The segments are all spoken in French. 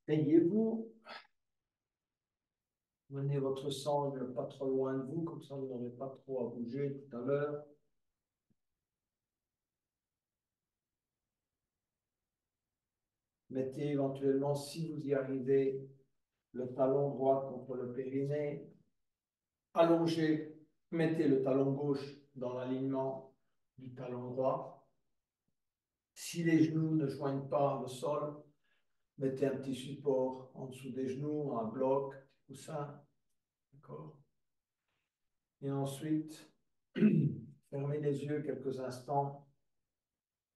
Payez-vous, menez votre sangle pas trop loin de vous, comme ça vous n'aurez pas trop à bouger tout à l'heure. Mettez éventuellement, si vous y arrivez, le talon droit contre le périnée. Allongez, mettez le talon gauche dans l'alignement du talon droit. Si les genoux ne joignent pas le sol, mettez un petit support en dessous des genoux, un bloc, un petit coussin. D'accord? Et ensuite, fermez les yeux quelques instants,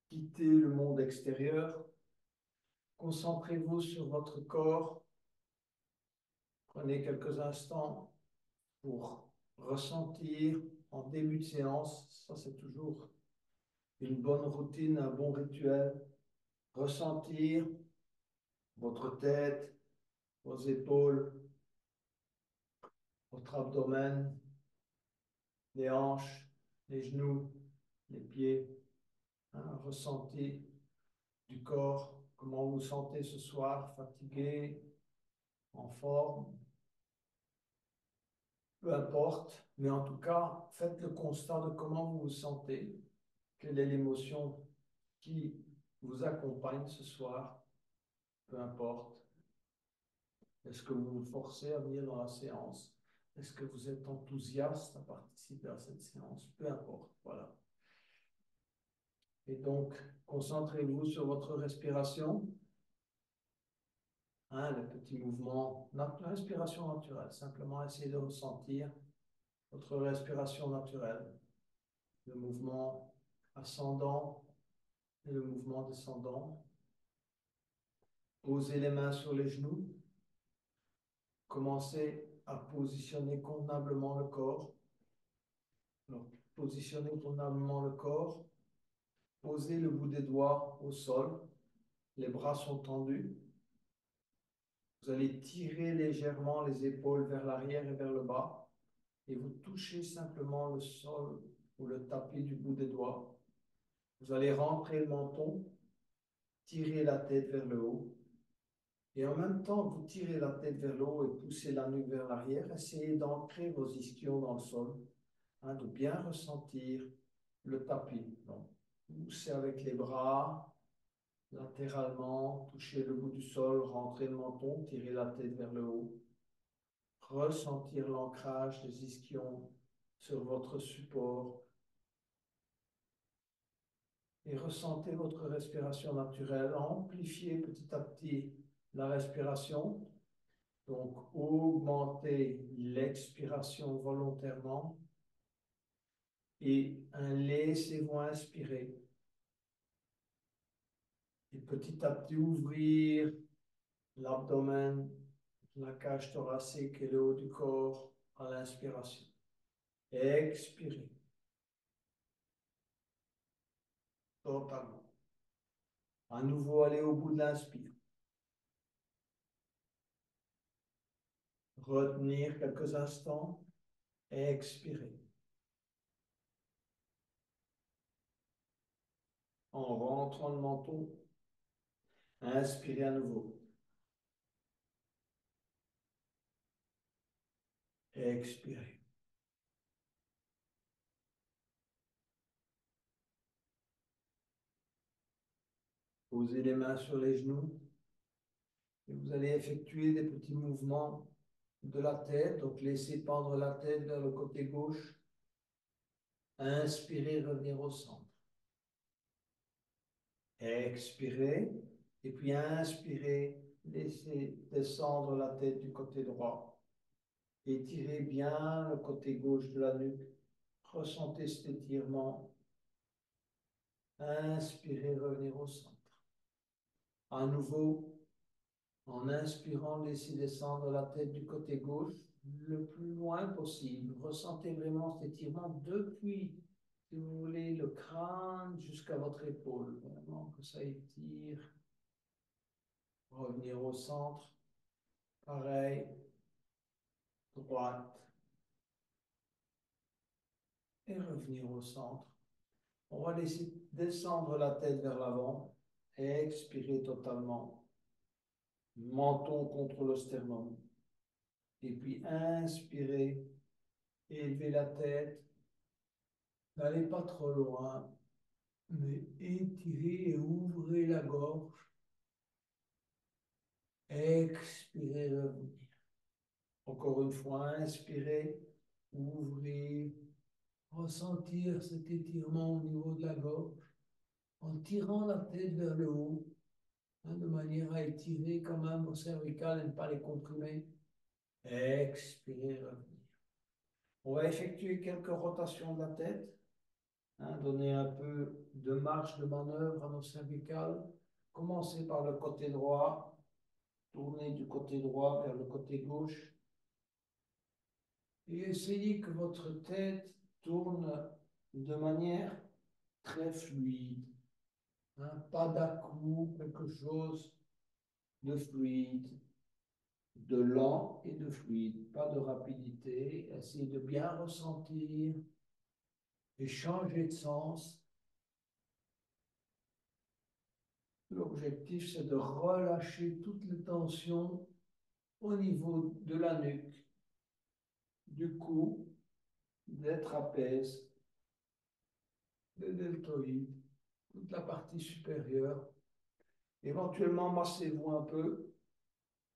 quittez le monde extérieur, concentrez-vous sur votre corps, prenez quelques instants pour ressentir en début de séance, ça c'est toujours une bonne routine, un bon rituel, ressentir votre tête, vos épaules, votre abdomen, les hanches, les genoux, les pieds, hein, ressenti du corps, comment vous vous sentez ce soir, fatigué, en forme, peu importe, mais en tout cas, faites le constat de comment vous vous sentez, quelle est l'émotion qui vous accompagne ce soir, peu importe. Est-ce que vous vous forcez à venir dans la séance? Est-ce que vous êtes enthousiaste à participer à cette séance? Peu importe, voilà. Et donc, concentrez-vous sur votre respiration, hein, les petits mouvements, la respiration naturelle. Simplement essayez de ressentir votre respiration naturelle, le mouvement ascendant et le mouvement descendant. Posez les mains sur les genoux. Commencez à positionner convenablement le corps. Donc, positionnez convenablement le corps. Posez le bout des doigts au sol. Les bras sont tendus. Vous allez tirer légèrement les épaules vers l'arrière et vers le bas. Et vous touchez simplement le sol ou le tapis du bout des doigts. Vous allez rentrer le menton, tirer la tête vers le haut. Et en même temps, vous tirez la tête vers le haut et poussez la nuque vers l'arrière. Essayez d'ancrer vos ischions dans le sol, hein, de bien ressentir le tapis. Donc, poussez avec les bras latéralement, touchez le bout du sol, rentrez le menton, tirez la tête vers le haut. Ressentir l'ancrage des ischions sur votre support et ressentez votre respiration naturelle. Amplifiez petit à petit la respiration. Donc, augmentez l'expiration volontairement et laissez-vous inspirer. Et petit à petit, ouvrir l'abdomen, la cage thoracique et le haut du corps à l'inspiration. Expirez totalement. À nouveau, allez au bout de l'inspire. Retenir quelques instants. Expirez. En rentrant le menton, inspirez à nouveau. Expirez. Posez les mains sur les genoux et vous allez effectuer des petits mouvements de la tête. Donc, laissez pendre la tête vers le côté gauche. Inspirez, revenir au centre. Expirez. Et puis inspirez, laissez descendre la tête du côté droit. Étirez bien le côté gauche de la nuque. Ressentez cet étirement. Inspirez, revenir au centre. À nouveau, en inspirant, laissez descendre la tête du côté gauche le plus loin possible. Ressentez vraiment cet étirement depuis, si vous voulez, le crâne jusqu'à votre épaule. Vraiment que ça étire. Revenir au centre. Pareil, droite. Et revenir au centre. On va laisser descendre la tête vers l'avant et expirer totalement. menton contre le sternum. Et puis inspirez, élevez la tête, n'allez pas trop loin, mais étirez et ouvrez la gorge. Expirez, revenir. Encore une fois, inspirez, ouvrez, ressentir cet étirement au niveau de la gorge en tirant la tête vers le haut, hein, de manière à étirer quand même vos cervicales et ne pas les comprimer. Expirez, revenir. On va effectuer quelques rotations de la tête, hein, donner un peu de marge de manœuvre à nos cervicales. Commencez par le côté droit, tournez du côté droit vers le côté gauche et essayez que votre tête tourne de manière très fluide. Hein, pas d'à-coup, quelque chose de fluide, de lent et de fluide, pas de rapidité. Essayez de bien ressentir et changer de sens. L'objectif, c'est de relâcher toutes les tensions au niveau de la nuque, du cou, des trapèzes, des deltoïdes, toute la partie supérieure. Éventuellement, massez-vous un peu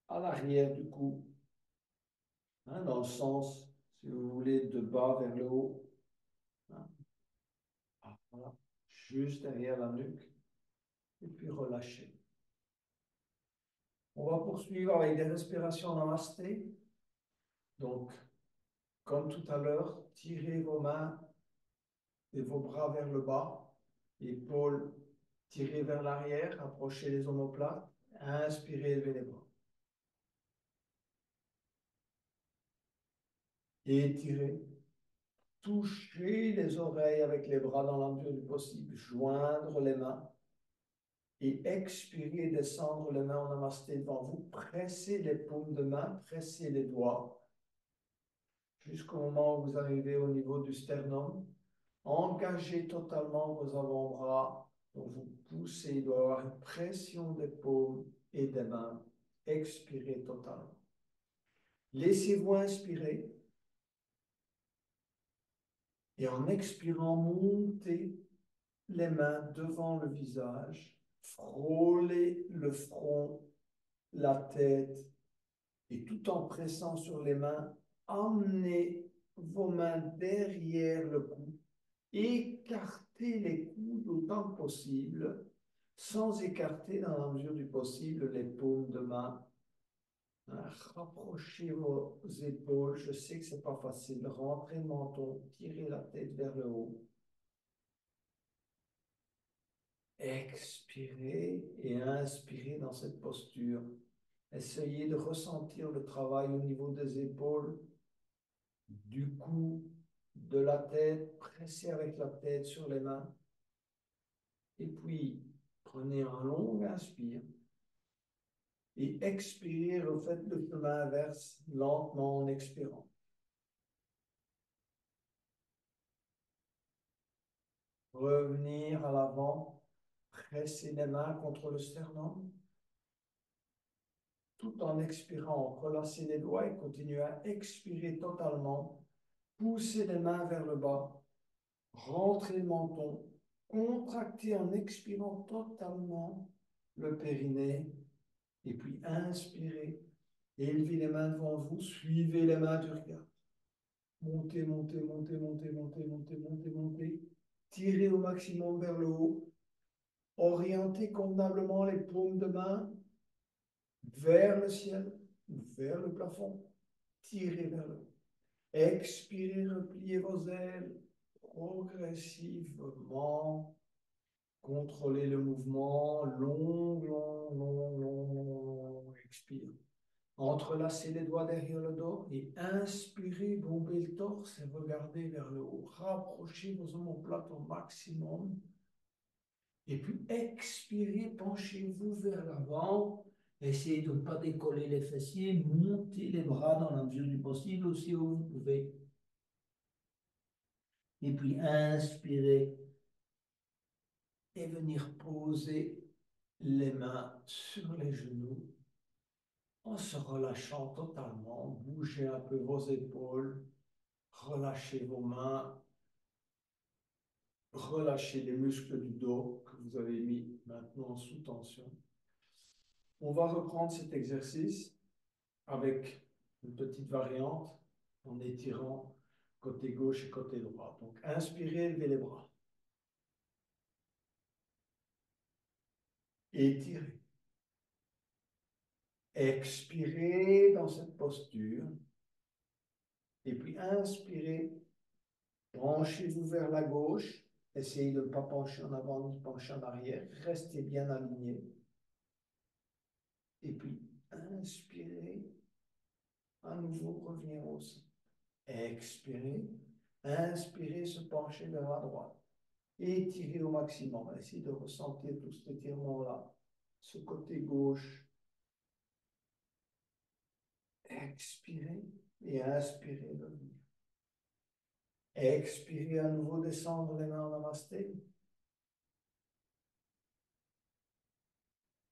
à l'arrière du cou, hein, dans le sens, si vous voulez, de bas vers le haut. Hein. Voilà. Juste derrière la nuque. Et puis relâchez. On va poursuivre avec des respirations namasté. Donc, comme tout à l'heure, tirez vos mains et vos bras vers le bas. Épaules tirées vers l'arrière, approchez les omoplates. Inspirez, élevez les bras. Étirez. Touchez les oreilles avec les bras dans la mesure du possible. Joindre les mains. Et expirez, descendre les mains en namasté devant vous. Pressez les paumes de main, pressez les doigts jusqu'au moment où vous arrivez au niveau du sternum. Engagez totalement vos avant-bras. Donc vous poussez, il doit y avoir une pression des paumes et des mains. Expirez totalement. Laissez-vous inspirer. Et en expirant, montez les mains devant le visage. Frôlez le front, la tête. Et tout en pressant sur les mains, emmenez vos mains derrière le cou. Écartez les coudes autant que possible, sans écarter dans la mesure du possible les paumes de main. Hein, rapprochez vos épaules. Je sais que ce n'est pas facile. Rentrez le menton, tirez la tête vers le haut. Expirez et inspirez dans cette posture. Essayez de ressentir le travail au niveau des épaules, du cou, de la tête. Pressez avec la tête sur les mains. Et puis, prenez un long inspire. Et expirez, refaites le chemin inverse lentement en expirant. Revenir à l'avant, presser les mains contre le sternum. Tout en expirant, relâchez les doigts et continuez à expirer totalement. Poussez les mains vers le bas. Rentrez le menton. Contractez en expirant totalement le périnée. Et puis inspirez. Élevez les mains devant vous. Suivez les mains du regard. Montez, montez, montez, montez, montez, montez, montez, montez. Tirez au maximum vers le haut. Orientez convenablement les paumes de main vers le ciel, vers le plafond. Tirez vers le haut. Expirez, repliez vos ailes progressivement. Contrôlez le mouvement. Long, long, long, long, long. Expire. Entrelacez les doigts derrière le dos et inspirez, bombez le torse et regardez vers le haut. Rapprochez vos omoplates au maximum. Et puis expirez, penchez-vous vers l'avant. Essayez de ne pas décoller les fessiers. Montez les bras dans la mesure du possible aussi où vous pouvez. Et puis inspirez et venir poser les mains sur les genoux. en se relâchant totalement. Bougez un peu vos épaules, relâchez vos mains, relâchez les muscles du dos que vous avez mis maintenant sous tension. On va reprendre cet exercice avec une petite variante en étirant côté gauche et côté droit. Donc, inspirez, levez les bras. Étirez. Expirez dans cette posture. Et puis, inspirez. Penchez-vous vers la gauche. Essayez de ne pas pencher en avant ni pencher en arrière. Restez bien aligné. Et puis, inspirez. À nouveau, revenir au centre. Expirez. Inspirez, se pencher vers la droite. Étirez au maximum. Essayez de ressentir tout cet étirement-là. Ce côté gauche. Expirez et inspirez, revenir. Expirez à nouveau, descendre les mains en namasté.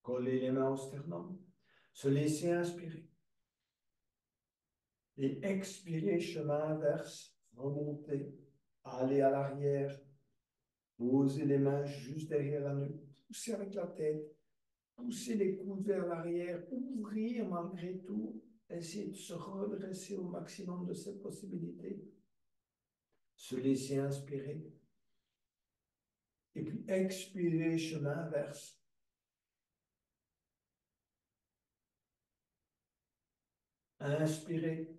Coller les mains au sternum. Se laisser inspirer. Et expirer, chemin inverse, remonter, aller à l'arrière, poser les mains juste derrière la nuque, pousser avec la tête, pousser les coudes vers l'arrière, ouvrir malgré tout, essayer de se redresser au maximum de ses possibilités, se laisser inspirer, et puis expirer, chemin inverse. Inspirez.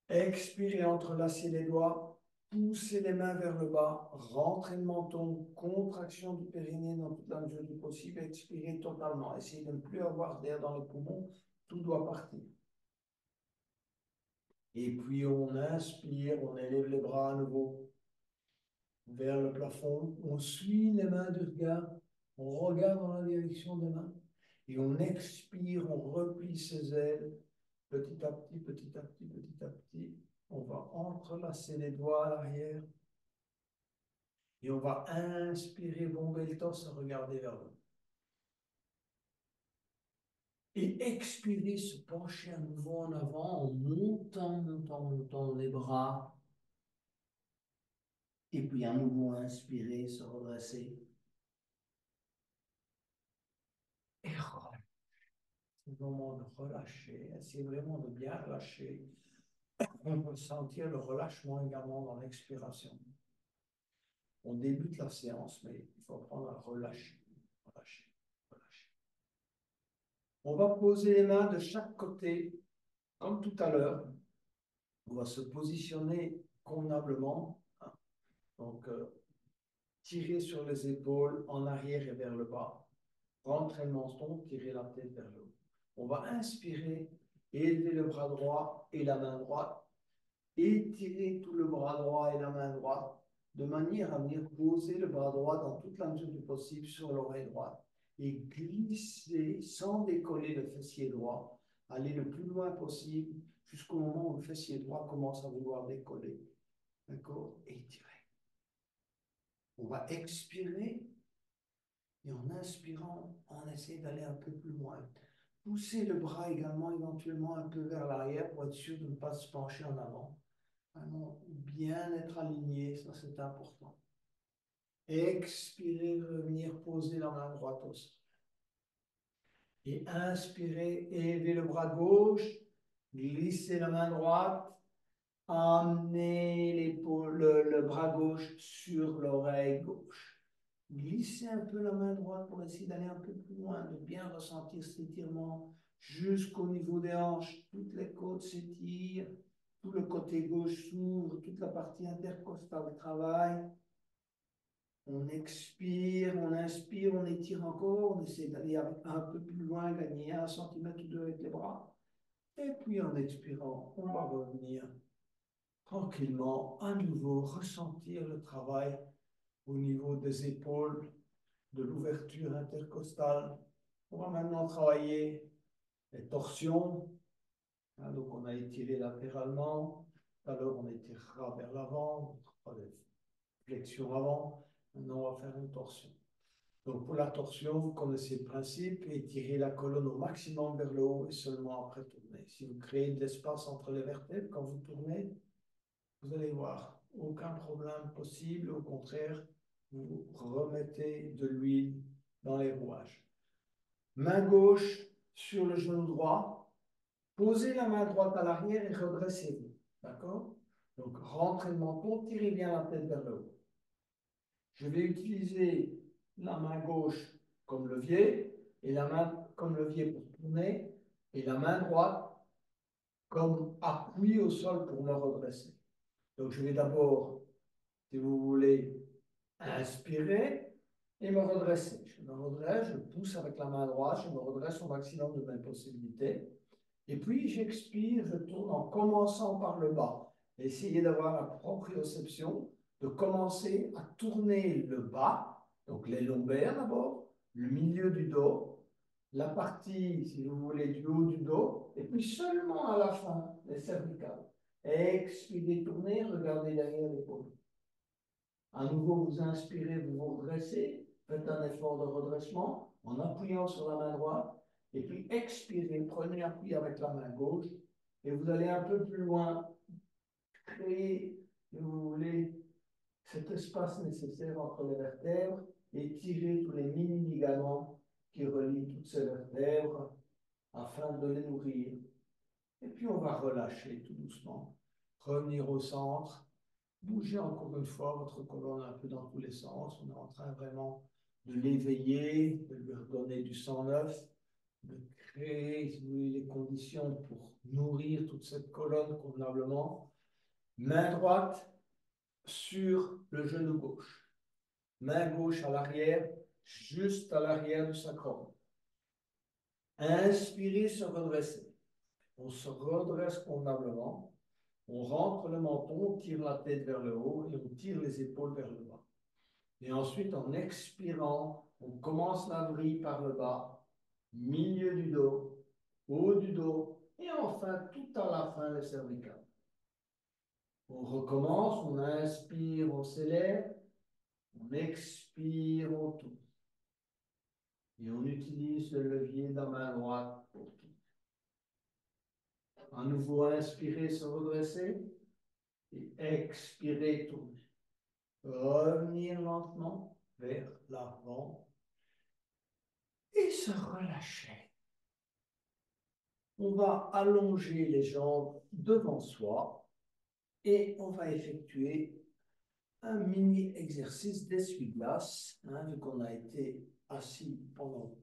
Expirez, entrelacez les doigts, poussez les mains vers le bas, rentrez le menton, contraction du périnée dans toute la mesure du possible, expirez totalement. Essayez de ne plus avoir d'air dans les poumons, tout doit partir. Et puis on inspire, on élève les bras à nouveau vers le plafond, on suit les mains du regard, on regarde dans la direction des mains, et on expire, on replie ses ailes, petit à petit, petit à petit, petit à petit. On va entrelacer les doigts à l'arrière. Et on va inspirer, bomber le torse, regarder vers le haut. Et expirer, se pencher à nouveau en avant, en montant, montant, montant les bras. Et puis à nouveau inspirer, se redresser. Et relâcher. C'est le moment de relâcher. Essayez vraiment de bien relâcher. On peut sentir le relâchement également dans l'expiration. On débute la séance, mais il faut apprendre à relâcher, relâcher, relâcher. On va poser les mains de chaque côté, comme tout à l'heure. On va se positionner convenablement. Donc, tirer sur les épaules en arrière et vers le bas. Rentrer le menton, tirer la tête vers le haut. On va inspirer, élever le bras droit et la main droite. Étirer tout le bras droit et la main droite de manière à venir poser le bras droit dans toute la mesure du possible sur l'oreille droite et glisser sans décoller le fessier droit, aller le plus loin possible jusqu'au moment où le fessier droit commence à vouloir décoller. D'accord? Étirer. On va expirer et en inspirant, on essaie d'aller un peu plus loin. Pousser le bras également éventuellement un peu vers l'arrière pour être sûr de ne pas se pencher en avant. Vraiment bien être aligné, ça c'est important. Expirez, revenir poser la main droite au sol. Et inspirez, élevez le bras gauche, glissez la main droite, amenez l'épaule, le bras gauche sur l'oreille gauche. Glissez un peu la main droite pour essayer d'aller un peu plus loin, de bien ressentir cet étirement jusqu'au niveau des hanches. Toutes les côtes s'étirent, tout le côté gauche s'ouvre, toute la partie intercostale travaille. On expire, on inspire, on étire encore, on essaie d'aller un peu plus loin, gagner 1 centimètre ou 2 avec les bras. Et puis en expirant, on va revenir tranquillement, à nouveau, ressentir le travail au niveau des épaules, de l'ouverture intercostale. On va maintenant travailler les torsions. Donc on a étiré latéralement. Tout à l'heure, on étirera vers l'avant. On fera des flexions avant. Maintenant, on va faire une torsion. Donc pour la torsion, vous connaissez le principe, étirez la colonne au maximum vers le haut et seulement après tourner. Si vous créez de l'espace entre les vertèbres, quand vous tournez, vous allez voir, aucun problème possible. Au contraire, vous remettez de l'huile dans les rouages. Main gauche sur le genou droit. Posez la main droite à l'arrière et redressez-vous. D'accord? Donc rentrez le menton, tirez bien la tête vers le haut. Je vais utiliser la main gauche comme levier et la main comme levier pour tourner et la main droite comme appui au sol pour me redresser. Donc je vais d'abord, si vous voulez, inspirer et me redresser. Je me redresse, je pousse avec la main droite, je me redresse au maximum de mes possibilités. Et puis j'expire, je tourne en commençant par le bas. Essayez d'avoir la proprioception, de commencer à tourner le bas, donc les lombaires d'abord, le milieu du dos, la partie, si vous voulez, du haut du dos, et puis seulement à la fin, les cervicales. Expirez, tournez, regardez derrière l'épaule. À nouveau, vous inspirez, vous vous redressez, faites un effort de redressement en appuyant sur la main droite, et puis expirez, prenez appui avec la main gauche, et vous allez un peu plus loin, créer, si vous voulez, cet espace nécessaire entre les vertèbres, et tirer tous les mini-ligaments qui relient toutes ces vertèbres afin de les nourrir. Et puis on va relâcher tout doucement, revenir au centre. Bougez encore une fois votre colonne un peu dans tous les sens. On est en train vraiment de l'éveiller, de lui redonner du sang neuf, de créer, si vous voulez, les conditions pour nourrir toute cette colonne convenablement. Main droite sur le genou gauche. Main gauche à l'arrière, juste à l'arrière du sacrum. Inspirez, se redresser. On se redresse convenablement. On rentre le menton, on tire la tête vers le haut et on tire les épaules vers le bas. Et ensuite, en expirant, on commence la vrille par le bas, milieu du dos, haut du dos, et enfin, tout à la fin, les cervicales. On recommence, on inspire, on s'élève, on expire, on tourne. Et on utilise le levier de la main droite pour tout. À nouveau, inspirer, se redresser, et expirer, tourner. Revenir lentement vers l'avant et se relâcher. On va allonger les jambes devant soi et on va effectuer un mini exercice d'essuie-glace, vu qu'on a été assis pendant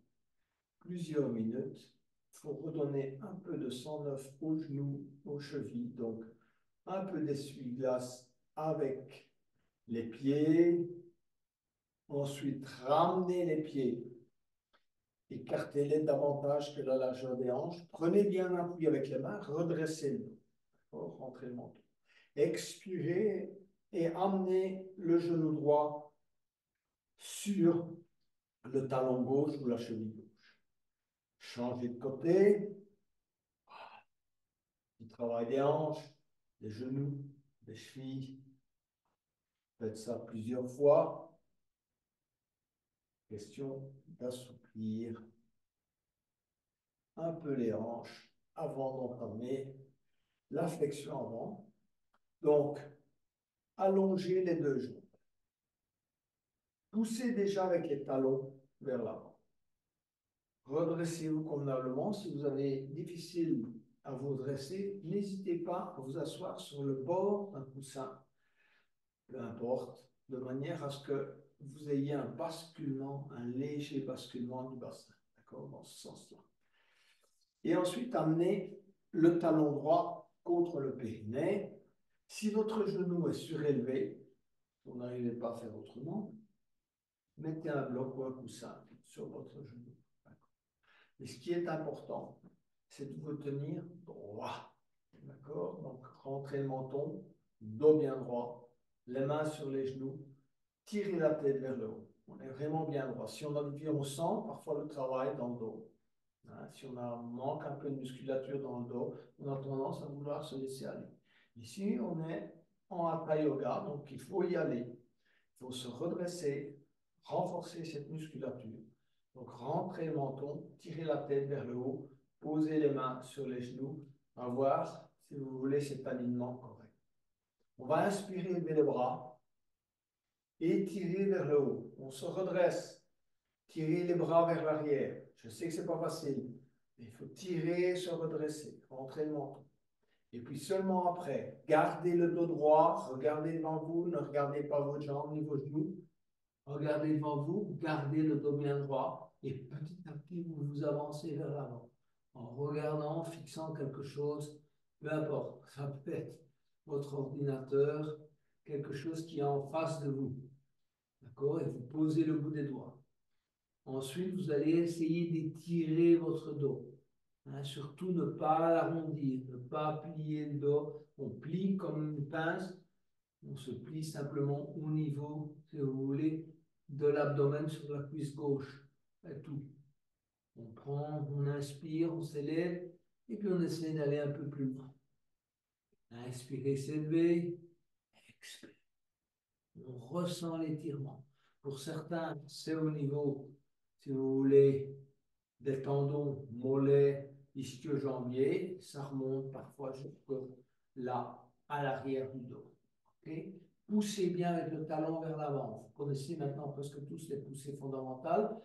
plusieurs minutes. Il faut redonner un peu de sang neuf aux genoux, aux chevilles, donc un peu d'essuie-glace avec les pieds. Ensuite, ramenez les pieds, écartez-les davantage que la largeur des hanches. Prenez bien un appui avec les mains, redressez le dos, rentrez le menton. Expirez et amenez le genou droit sur le talon gauche ou la cheville gauche. Changez de côté. Du travail des hanches, des genoux, des chevilles. Faites ça plusieurs fois. Question d'assouplir un peu les hanches avant d'entamer la flexion avant. Donc, allongez les deux jambes. Poussez déjà avec les talons vers l'avant. Redressez-vous convenablement. Si vous avez difficile à vous dresser, n'hésitez pas à vous asseoir sur le bord d'un coussin, peu importe, de manière à ce que vous ayez un basculement, un léger basculement du bassin, d'accord, dans ce sens-là. Et ensuite, amenez le talon droit contre le périnée. Si votre genou est surélevé, vous n'arrivez pas à faire autrement, mettez un bloc ou un coussin sur votre genou. Et ce qui est important, c'est de vous tenir droit. D'accord? Donc, rentrez le menton, dos bien droit, les mains sur les genoux, tirez la tête vers le haut. On est vraiment bien droit. Si on a on sent parfois le travail dans le dos. Si on manque un peu de musculature dans le dos, on a tendance à vouloir se laisser aller. Ici, on est en hatha yoga, donc il faut y aller. Il faut se redresser, renforcer cette musculature. Donc, rentrez le menton, tirez la tête vers le haut, posez les mains sur les genoux, à voir si vous voulez cet alignement correct. On va inspirer, lever les bras et tirer vers le haut. On se redresse, tirer les bras vers l'arrière. Je sais que ce n'est pas facile, mais il faut tirer, se redresser, rentrer le menton. Et puis seulement après, gardez le dos droit, regardez devant vous, ne regardez pas vos jambes ni vos genoux. Regardez devant vous, gardez le dos bien droit et petit à petit, vous vous avancez vers l'avant. En regardant, fixant quelque chose, peu importe, ça peut être votre ordinateur, quelque chose qui est en face de vous. D'accord? Et vous posez le bout des doigts. Ensuite, vous allez essayer d'étirer votre dos. Hein, surtout ne pas l'arrondir, ne pas plier le dos. On plie comme une pince, on se plie simplement au niveau, si vous voulez, de l'abdomen sur la cuisse gauche. C'est tout. On prend, on inspire, on s'élève, et puis on essaie d'aller un peu plus loin. Inspirez, s'élever, expirez. On ressent l'étirement. Pour certains, c'est au niveau, si vous voulez, des tendons mollets, ischio-jambiers. Ça remonte parfois jusque là, à l'arrière du dos. Okay? Poussez bien avec le talon vers l'avant. Vous connaissez maintenant presque tous les poussées fondamentales.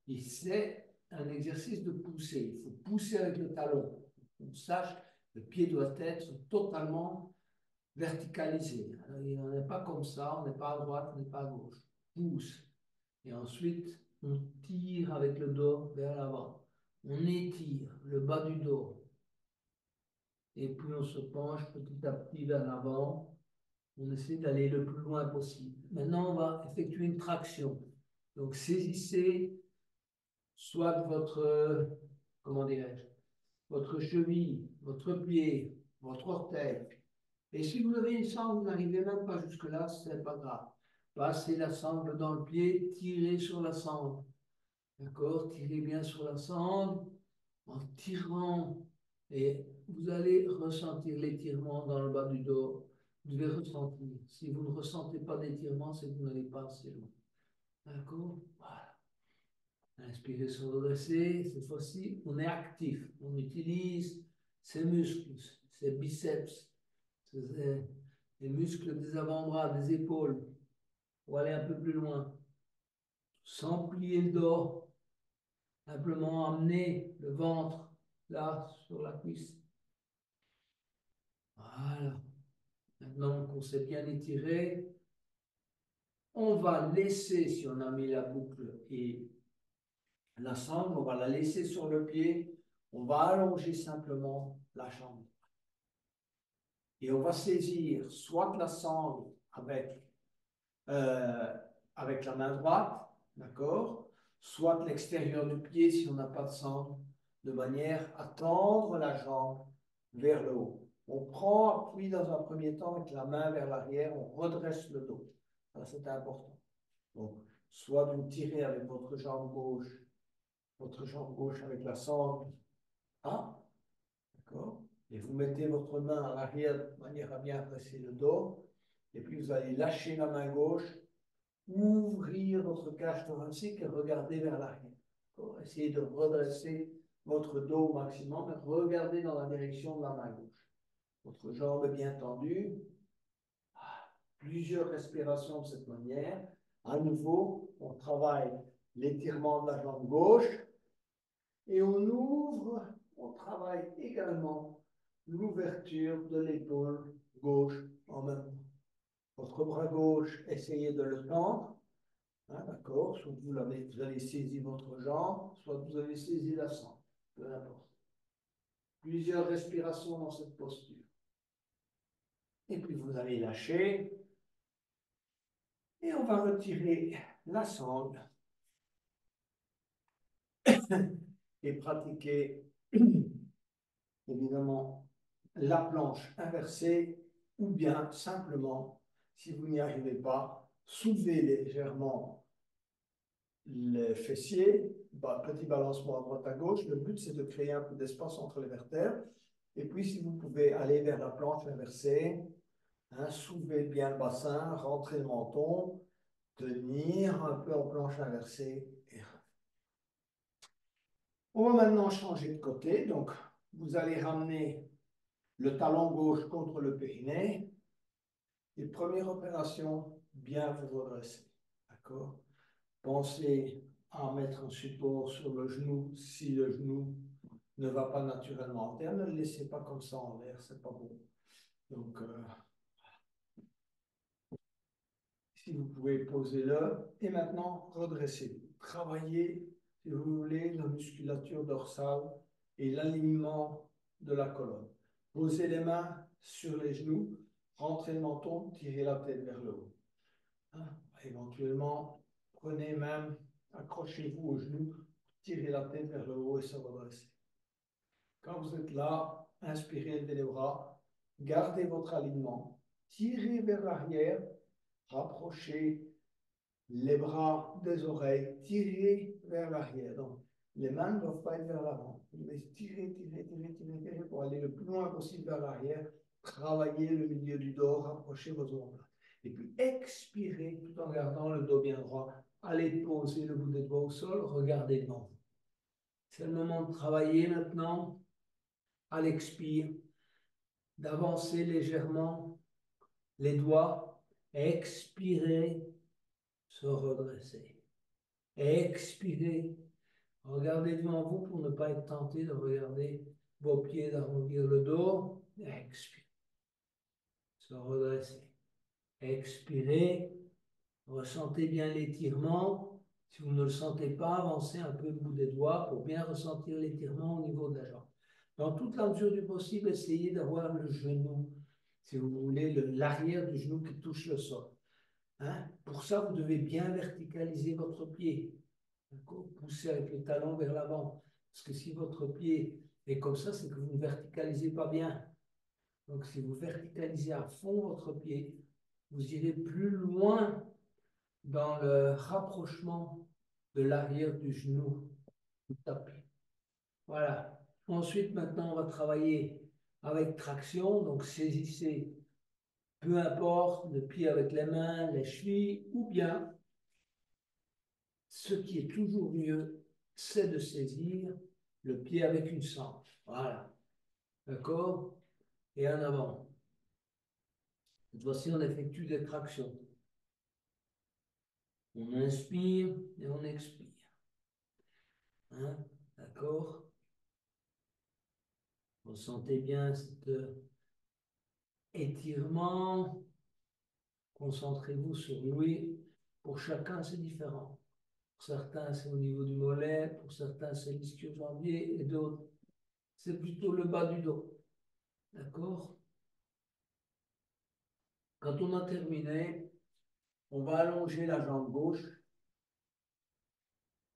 Et c'est un exercice de poussée. Il faut pousser avec le talon. On sache, le pied doit être totalement verticalisé. Alors, il n'en est pas comme ça, on n'est pas à droite, on n'est pas à gauche. Pousse. Et ensuite, on tire avec le dos vers l'avant. On étire le bas du dos. Et puis on se penche petit à petit vers l'avant. On essaie d'aller le plus loin possible. Maintenant, on va effectuer une traction. Donc, saisissez soit votre, comment dirais-je, votre cheville, votre pied, votre orteil. Et si vous avez une sangle, vous n'arrivez même pas jusque-là, ce n'est pas grave. Passez la sangle dans le pied, tirez sur la sangle. D'accord? Tirez bien sur la sangle en tirant. Et vous allez ressentir l'étirement dans le bas du dos. Vous devez ressentir. Si vous ne ressentez pas d'étirement, c'est que vous n'allez pas assez loin. D'accord? Voilà. Inspirez, se redresser. Cette fois-ci, on est actif. On utilise ses muscles, ses biceps, les muscles des avant-bras, des épaules, pour aller un peu plus loin. Sans plier le dos. Simplement amener le ventre là sur la cuisse. Voilà. Maintenant qu'on s'est bien étiré, on va laisser, si on a mis la boucle et la sangle, on va la laisser sur le pied. On va allonger simplement la jambe. Et on va saisir soit la sangle avec la main droite, d'accord, soit l'extérieur du pied si on n'a pas de sangle, de manière à tendre la jambe vers le haut. On prend appui dans un premier temps avec la main vers l'arrière, on redresse le dos. Ça, c'est important. Donc, soit vous tirez avec votre jambe gauche avec la sangle, ah, d'accord, et vous mettez votre main à l'arrière de manière à bien presser le dos, et puis vous allez lâcher la main gauche, ouvrir votre cage thoracique et regarder vers l'arrière. Essayez de redresser votre dos au maximum et regardez dans la direction de la main gauche. Votre jambe est bien tendue. Plusieurs respirations de cette manière. À nouveau, on travaille l'étirement de la jambe gauche et on ouvre, on travaille également l'ouverture de l'épaule gauche en même temps. Votre bras gauche, essayez de le tendre. Hein, d'accord, soit vous avez saisi votre jambe, soit vous avez saisi la sangle, peu importe. Plusieurs respirations dans cette posture. Et puis vous allez lâcher. Et on va retirer la sangle et pratiquer évidemment la planche inversée ou bien simplement, si vous n'y arrivez pas, soulevez légèrement les fessiers, petit balancement à droite à gauche. Le but, c'est de créer un peu d'espace entre les vertèbres. Et puis, si vous pouvez aller vers la planche inversée, hein, soulevez bien le bassin, rentrez le menton, tenir un peu en planche inversée. On va maintenant changer de côté. Donc, vous allez ramener le talon gauche contre le périnée. Et première opération, bien vous redresser. D'accord? Pensez à mettre un support sur le genou si le genou ne va pas naturellement en terre. Ne le laissez pas comme ça en l'air, c'est pas bon. Donc, si vous pouvez, posez-le. Et maintenant, redressez-vous. Travaillez, si vous voulez, la musculature dorsale et l'alignement de la colonne. Posez les mains sur les genoux, rentrez le menton, tirez la tête vers le haut. Hein? Éventuellement, prenez même, accrochez-vous aux genoux, tirez la tête vers le haut et se redressez. Quand vous êtes là, inspirez, levez les bras, gardez votre alignement, tirez vers l'arrière, rapprochez les bras des oreilles, tirez vers l'arrière. Donc, les mains ne doivent pas être vers l'avant. Mais tirez pour aller le plus loin possible vers l'arrière. Travaillez le milieu du dos, rapprochez vos omoplates. Et puis, expirez tout en gardant le dos bien droit. Allez poser le bout des doigts au sol, regardez devant vous. C'est le moment de travailler maintenant à l'expire, d'avancer légèrement les doigts, expirer, se redresser. Expirez. Regardez devant vous pour ne pas être tenté de regarder vos pieds, d'arrondir le dos. Expirez. Se redresser. Expirez. Ressentez bien l'étirement. Si vous ne le sentez pas, avancez un peu le bout des doigts pour bien ressentir l'étirement au niveau de la jambe. Dans toute la mesure du possible, essayez d'avoir le genou, si vous voulez, l'arrière du genou qui touche le sol. Hein? Pour ça, vous devez bien verticaliser votre pied. Poussez avec le talon vers l'avant. Parce que si votre pied est comme ça, c'est que vous ne verticalisez pas bien. Donc, si vous verticalisez à fond votre pied, vous irez plus loin dans le rapprochement de l'arrière du genou du tapis. Voilà. Ensuite, maintenant, on va travailler avec traction. Donc, saisissez, peu importe, le pied avec les mains, les chevilles, ou bien, ce qui est toujours mieux, c'est de saisir le pied avec une sangle. Voilà. D'accord? Et en avant. Cette fois-ci, on effectue des tractions. On inspire et on expire. Hein? D'accord? Ressentez bien cet étirement. Concentrez-vous sur lui. Pour chacun, c'est différent. Pour certains, c'est au niveau du mollet. Pour certains, c'est l'ischio-jambier. Et d'autres, c'est plutôt le bas du dos. D'accord? Quand on a terminé, on va allonger la jambe gauche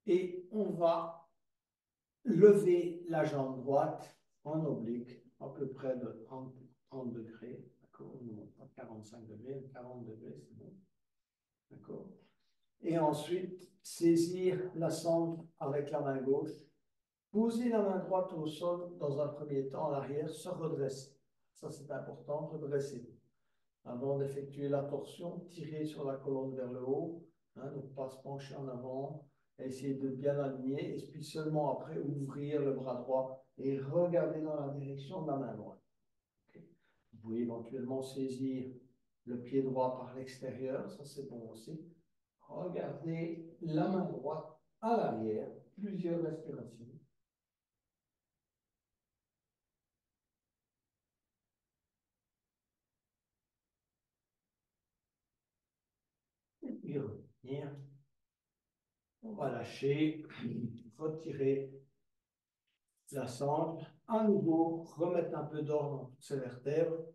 et on va lever la jambe droite en oblique, à peu près de 30 degrés. D'accord? Non, pas 45 degrés, 40 degrés, c'est bon. D'accord? Et ensuite, saisir la sangle avec la main gauche, poser la main droite au sol dans un premier temps à l'arrière, se redresser. Ça, c'est important, redresser. Avant d'effectuer la torsion, tirer sur la colonne vers le haut, hein, donc pas se pencher en avant, essayer de bien aligner, et puis seulement après ouvrir le bras droit et regarder dans la direction de la main droite. Okay. Vous pouvez éventuellement saisir le pied droit par l'extérieur, ça c'est bon aussi. Regardez la main droite à l'arrière, plusieurs respirations. Et puis revenir. On va lâcher, retirer la sangle, à nouveau remettre un peu d'ordre dans toutes ces vertèbres,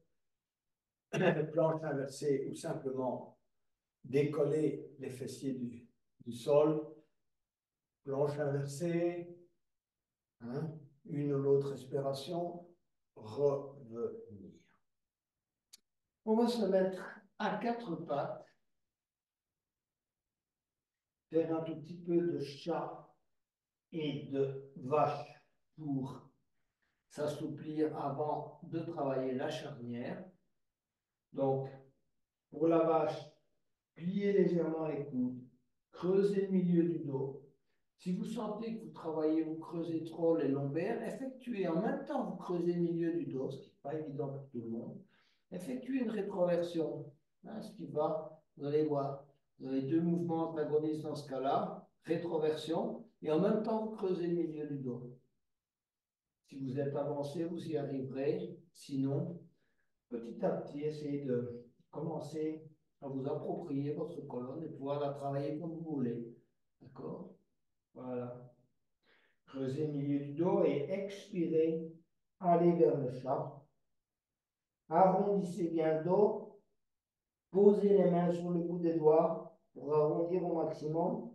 planche inversée ou simplement décoller les fessiers du sol, planche inversée, hein, une ou l'autre respiration, revenir. On va se mettre à quatre pattes, faire un tout petit peu de chat et de vache pour s'assouplir avant de travailler la charnière. Donc, pour la vache, Pliez légèrement les coudes. Creusez le milieu du dos. Si vous sentez que vous travaillez, vous creusez trop les lombaires, effectuez en même temps, vous creusez le milieu du dos, ce qui n'est pas évident pour tout le monde. Effectuez une rétroversion, hein, ce qui va, vous allez voir, vous avez deux mouvements antagonistes dans ce cas-là, rétroversion, et en même temps, vous creusez le milieu du dos. Si vous êtes avancé, vous y arriverez. Sinon, petit à petit, essayez de commencer à vous approprier votre colonne et pouvoir la travailler comme vous voulez. D'accord? Voilà. Creusez le milieu du dos et expirez. Allez vers le chat. Arrondissez bien le dos. Posez les mains sur le bout des doigts pour arrondir au maximum.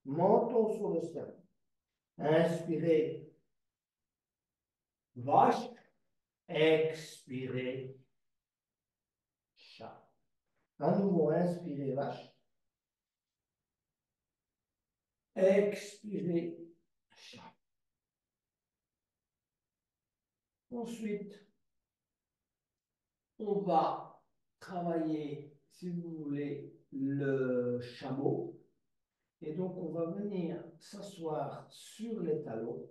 Menton sur le sternum. Inspirez. Vache. Expirez. Chat. À nouveau, inspirez vache. Expirez chat. Ensuite, on va travailler, si vous voulez, le chameau. Et donc, on va venir s'asseoir sur les talons.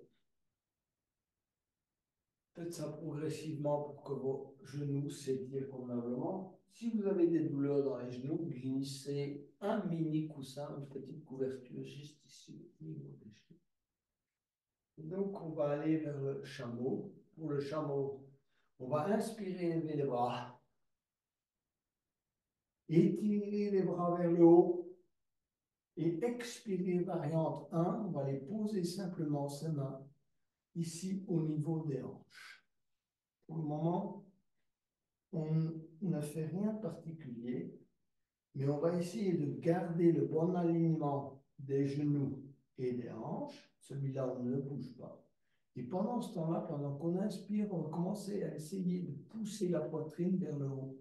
Faites ça progressivement pour que vos genoux s'étirent convenablement. Si vous avez des douleurs dans les genoux, glissez un mini coussin, une petite couverture juste ici au niveau des genoux. Et donc, on va aller vers le chameau. Pour le chameau, on va inspirer, lever les bras. Étirer les bras vers le haut. Et expirer, variante 1, on va les poser simplement ses mains ici au niveau des hanches. Pour le moment, on ne fait rien de particulier, mais on va essayer de garder le bon alignement des genoux et des hanches. Celui-là, on ne bouge pas. Et pendant ce temps-là, pendant qu'on inspire, on va commencer à essayer de pousser la poitrine vers le haut.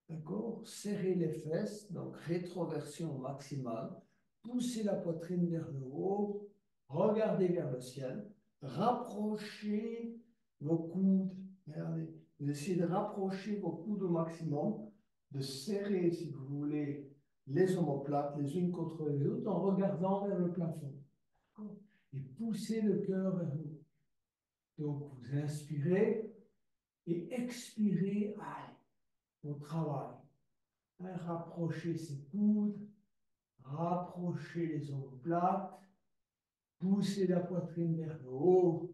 D'accord? Serrer les fesses, donc rétroversion maximale. Poussez la poitrine vers le haut. Regardez vers le ciel. Rapprochez vos coudes. Regardez. Vous essayez de rapprocher vos coudes au maximum, de serrer, si vous voulez, les omoplates les unes contre les autres en regardant vers le plafond. Et poussez le cœur vers le haut. Donc, vous inspirez et expirez. Allez, au travail. Rapprochez ses coudes, rapprochez les omoplates, poussez la poitrine vers le haut,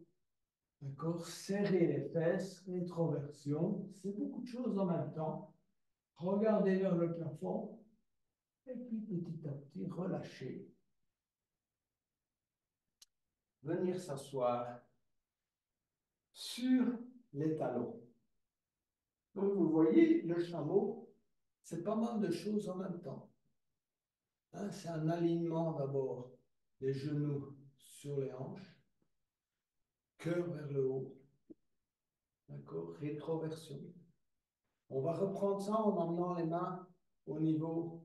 d'accord? Serrez les fesses, rétroversion, c'est beaucoup de choses en même temps. Regardez vers le plafond, et puis petit à petit, relâchez. Venir s'asseoir sur les talons. Donc, vous voyez, le chameau, c'est pas mal de choses en même temps. Hein, c'est un alignement d'abord des genoux sur les hanches, cœur vers le haut, d'accord, rétroversion. On va reprendre ça en emmenant les mains au niveau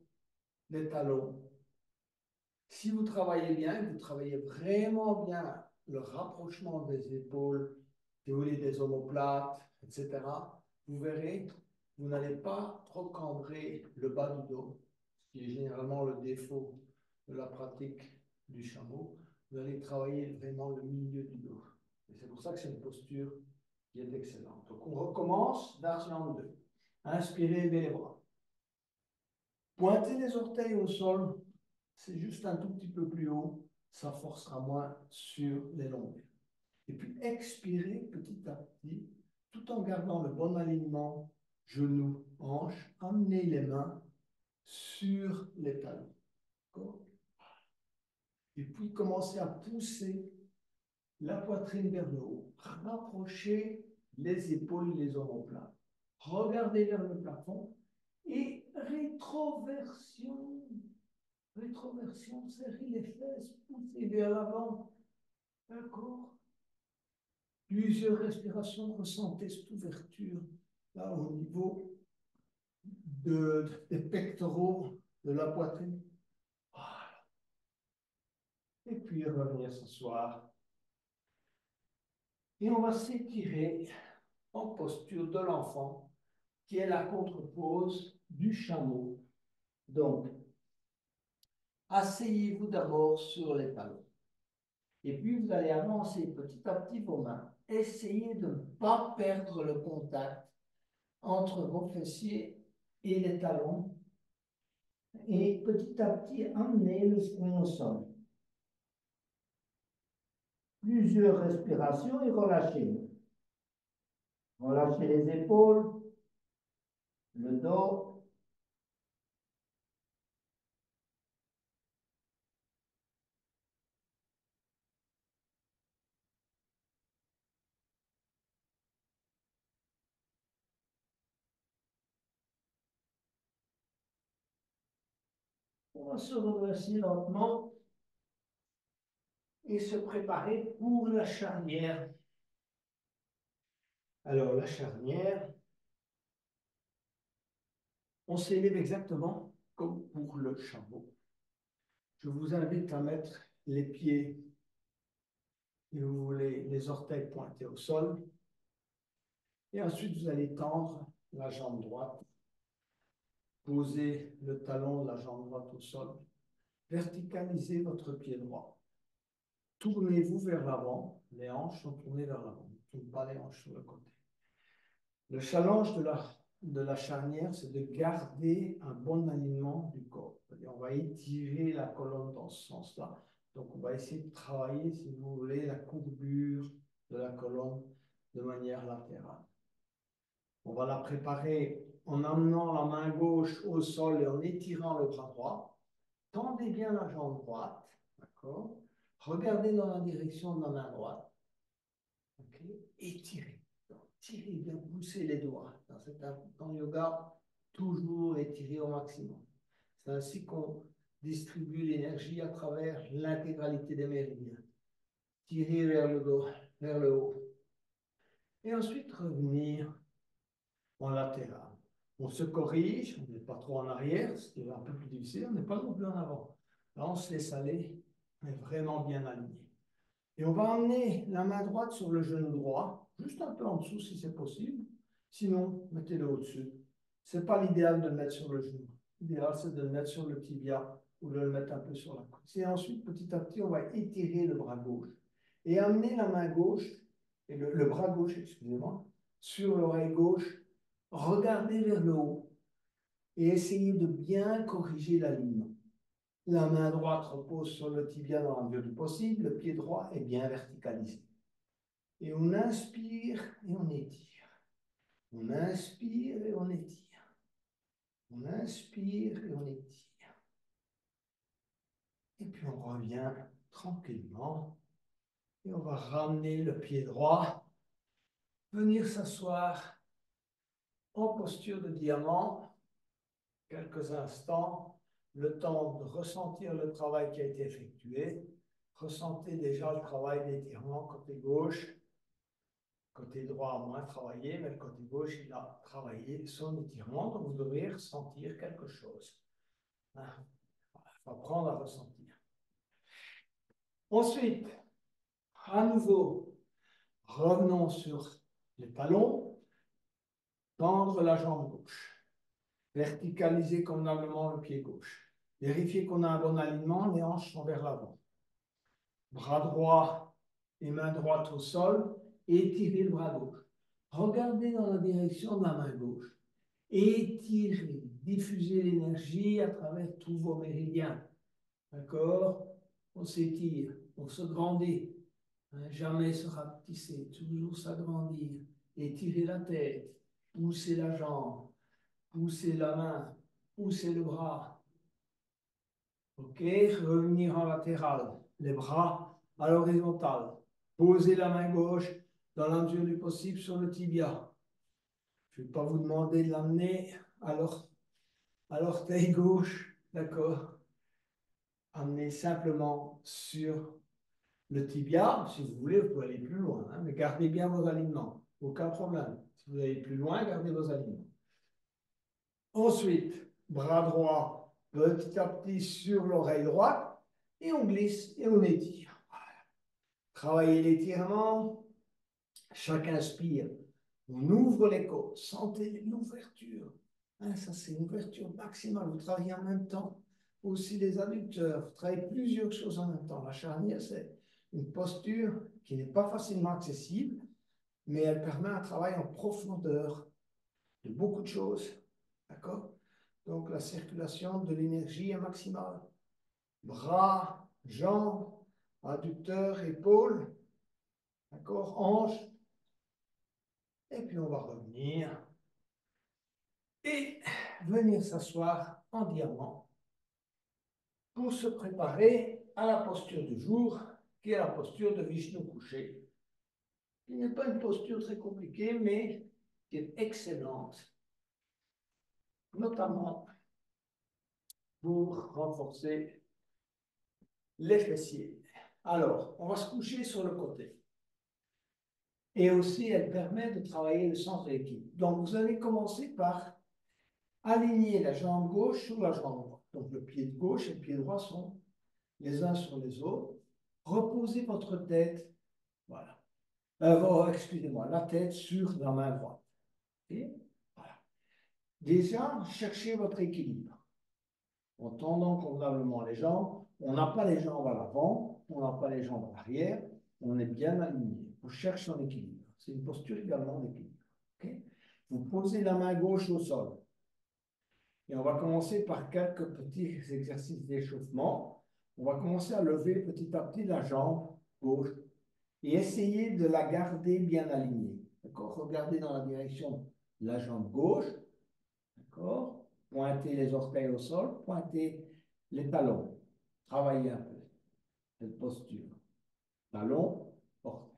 des talons. Si vous travaillez bien, vous travaillez vraiment bien le rapprochement des épaules, si vous voulez, des omoplates, etc., vous verrez, vous n'allez pas trop cambrer le bas du dos, ce qui est généralement le défaut de la pratique du chameau. Vous allez travailler vraiment le milieu du dos. Et c'est pour ça que c'est une posture qui est excellente. Donc on recommence version 2. Inspirez, levez les bras. Pointez les orteils au sol, c'est juste un tout petit peu plus haut, ça forcera moins sur les lombaires. Et puis expirez petit à petit, tout en gardant le bon alignement, genoux, hanches, amenez les mains sur les talons. Et puis commencez à pousser la poitrine vers le haut, rapprochez les épaules et les omoplates. Regardez vers le plafond et rétroversion. Rétroversion, serrez les fesses, poussez vers l'avant. D'accord? Plusieurs respirations, ressentez cette ouverture là au niveau des pectoraux, de la poitrine. Voilà. Et puis revenir s'asseoir. Et on va s'étirer en posture de l'enfant, qui est la contrepose du chameau. Donc, asseyez-vous d'abord sur les talons. Et puis, vous allez avancer petit à petit vos mains. Essayez de ne pas perdre le contact entre vos fessiers et les talons. Et petit à petit, amenez le front au sol. Plusieurs respirations et relâchez-vous. Relâchez les épaules, le dos. On va se redresser lentement et se préparer pour la charnière. Alors, la charnière, on s'élève exactement comme pour le chameau. Je vous invite à mettre les pieds, si vous voulez, les orteils pointés au sol. Et ensuite, vous allez tendre la jambe droite, poser le talon de la jambe droite au sol, verticalisez votre pied droit. Tournez-vous vers l'avant, les hanches sont tournées vers l'avant, ne tournez pas les hanches sur le côté. Le challenge de la charnière, c'est de garder un bon alignement du corps. On va étirer la colonne dans ce sens-là. Donc, on va essayer de travailler, si vous voulez, la courbure de la colonne de manière latérale. On va la préparer en amenant la main gauche au sol et en étirant le bras droit. Tendez bien la jambe droite, d'accord? Regardez dans la direction de la main droite. Okay. Étirez. Tirez bien, poussez les doigts. Dans cet important yoga, toujours étirer au maximum. C'est ainsi qu'on distribue l'énergie à travers l'intégralité des méridiens. Tirez vers le dos, vers le haut. Et ensuite revenir en latéral. On se corrige, on n'est pas trop en arrière, ce qui est un peu plus difficile, on n'est pas non plus en avant. Là, on se laisse aller, on est vraiment bien aligné. Et on va emmener la main droite sur le genou droit, juste un peu en dessous si c'est possible. Sinon, mettez-le au-dessus. Ce n'est pas l'idéal de le mettre sur le genou. L'idéal, c'est de le mettre sur le tibia ou de le mettre un peu sur la côte. Et ensuite, petit à petit, on va étirer le bras gauche et amener la main gauche, et le bras gauche, excusez-moi, sur l'oreille gauche. Regardez vers le haut et essayez de bien corriger l'alignement. La main droite repose sur le tibia dans la mesure du possible, le pied droit est bien verticalisé. Et on inspire et on étire. On inspire et on étire. On inspire et on étire. Et puis on revient tranquillement et on va ramener le pied droit, venir s'asseoir en posture de diamant quelques instants, le temps de ressentir le travail qui a été effectué. Ressentez déjà le travail d'étirement côté gauche. Côté droit a moins travaillé, mais le côté gauche, il a travaillé son étirement, donc vous devez ressentir quelque chose. Il faut apprendre à ressentir. Ensuite, à nouveau, revenons sur les talons, tendre la jambe gauche, verticaliser convenablement le pied gauche. Vérifiez qu'on a un bon alignement, les hanches sont vers l'avant. Bras droit et main droite au sol, et étirez le bras gauche. Regardez dans la direction de la main gauche. Étirez, diffusez l'énergie à travers tous vos méridiens. D'accord? On s'étire, on se grandit. Jamais se rapetisser, toujours s'agrandir. Étirez la tête, poussez la jambe, poussez la main, poussez le bras. Ok? Revenir en latéral, les bras à l'horizontale. Posez la main gauche dans la mesure du possible sur le tibia. Je ne vais pas vous demander de l'amener à l'orteil gauche, d'accord? Amenez simplement sur le tibia. Si vous voulez, vous pouvez aller plus loin, hein, mais gardez bien vos alignements. Aucun problème. Si vous allez plus loin, gardez vos alignements. Ensuite, bras droit, petit à petit sur l'oreille droite, et on glisse et on étire. Voilà. Travaillez l'étirement. Chaque inspire, on ouvre les côtes. Sentez l'ouverture. Hein, ça, c'est une ouverture maximale. Vous travaillez en même temps. aussi les adducteurs travaillent plusieurs choses en même temps. La charnière, c'est une posture qui n'est pas facilement accessible, mais elle permet un travail en profondeur de beaucoup de choses. D'accord? Donc la circulation de l'énergie est maximale. Bras, jambes, adducteurs, épaules, d'accord? Hanches. Et puis on va revenir et venir s'asseoir en diamant pour se préparer à la posture du jour, qui est la posture de Vishnu couché, qui n'est pas une posture très compliquée, mais qui est excellente, notamment pour renforcer les fessiers. Alors, on va se coucher sur le côté. Et aussi, elle permet de travailler le centre d'équilibre. Donc, vous allez commencer par aligner la jambe gauche sur la jambe droite. Donc, le pied de gauche et le pied droit sont les uns sur les autres. Reposez votre tête, voilà. Excusez-moi, la tête sur la main droite. Okay? Voilà. Déjà, cherchez votre équilibre. En tendant convenablement les jambes, on n'a pas les jambes à l'avant, on n'a pas les jambes à l'arrière, on est bien aligné. On cherche son équilibre. C'est une posture également d'équilibre. Okay? Vous posez la main gauche au sol. Et on va commencer par quelques petits exercices d'échauffement. On va commencer à lever petit à petit la jambe gauche et essayer de la garder bien alignée. D'accord? Regardez dans la direction de la jambe gauche. D'accord? Pointez les orteils au sol, pointez les talons. Travaillez un peu cette posture. Talon, orteil.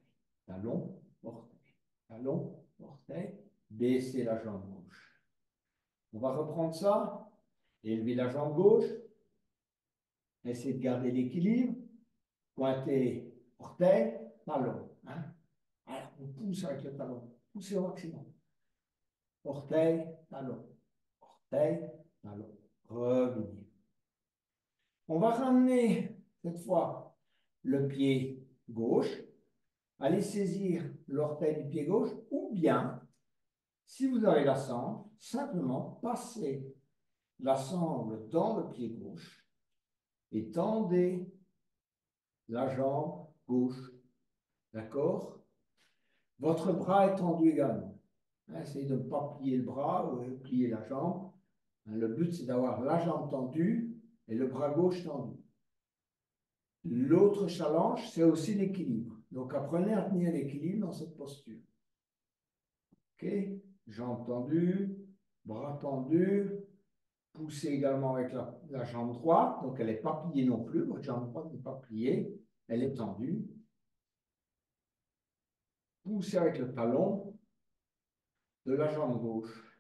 Talon, orteil. Talon, orteil. Baissez la jambe gauche. On va reprendre ça. Élevez la jambe gauche. Essayez de garder l'équilibre. Pointez orteil, talon. Hein? Alors, on pousse avec le talon. Poussez au maximum. Orteil, talon. Orteil, talon. Revenir. On va ramener cette fois le pied gauche. Allez saisir l'orteil du pied gauche ou bien, si vous avez la sangle, simplement passez la sangle dans le pied gauche et tendez la jambe gauche. D'accord? Votre bras est tendu également. Essayez de ne pas plier le bras ou plier la jambe. Le but, c'est d'avoir la jambe tendue et le bras gauche tendu. L'autre challenge, c'est aussi l'équilibre. Donc, apprenez à tenir l'équilibre dans cette posture. OK? Jambes tendues, bras tendus. Poussez également avec la jambe droite. Donc, elle n'est pas pliée non plus. Votre jambe droite n'est pas pliée. Elle est tendue. Poussez avec le talon de la jambe gauche.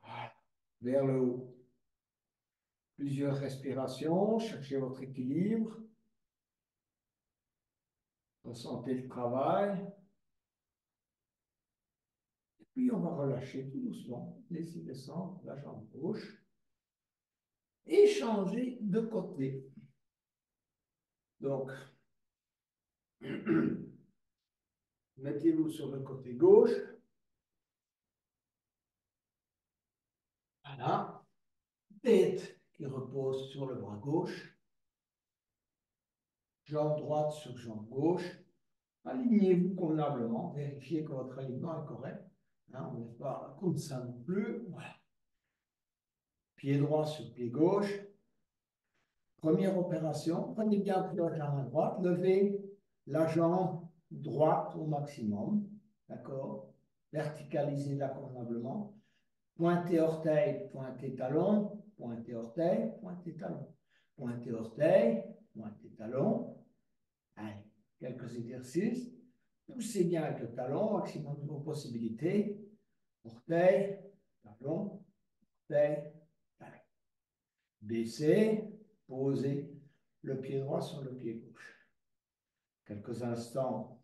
Voilà. Vers le haut. Plusieurs respirations. Cherchez votre équilibre. Ressentez le travail. Puis on va relâcher tout doucement, laisser descendre la jambe gauche et changer de côté. Donc, mettez-vous sur le côté gauche. Voilà. Tête qui repose sur le bras gauche. Jambe droite sur jambe gauche. Alignez-vous convenablement. Vérifiez que votre alignement est correct. Hein, on n'est pas comme ça non plus. Voilà. Pied droit sur pied gauche. Première opération, prenez bien pris la jambe droite, levez la jambe droite au maximum, d'accord? Verticalisez-la convenablement. Pointez orteil, pointez talon, pointez orteil, pointez talon. Pointez orteil, pointez talon. Allez, quelques exercices. Poussez bien avec le talon, maximum de vos possibilités. Orteil, talon, orteil, talon. Baissez, posez le pied droit sur le pied gauche. Quelques instants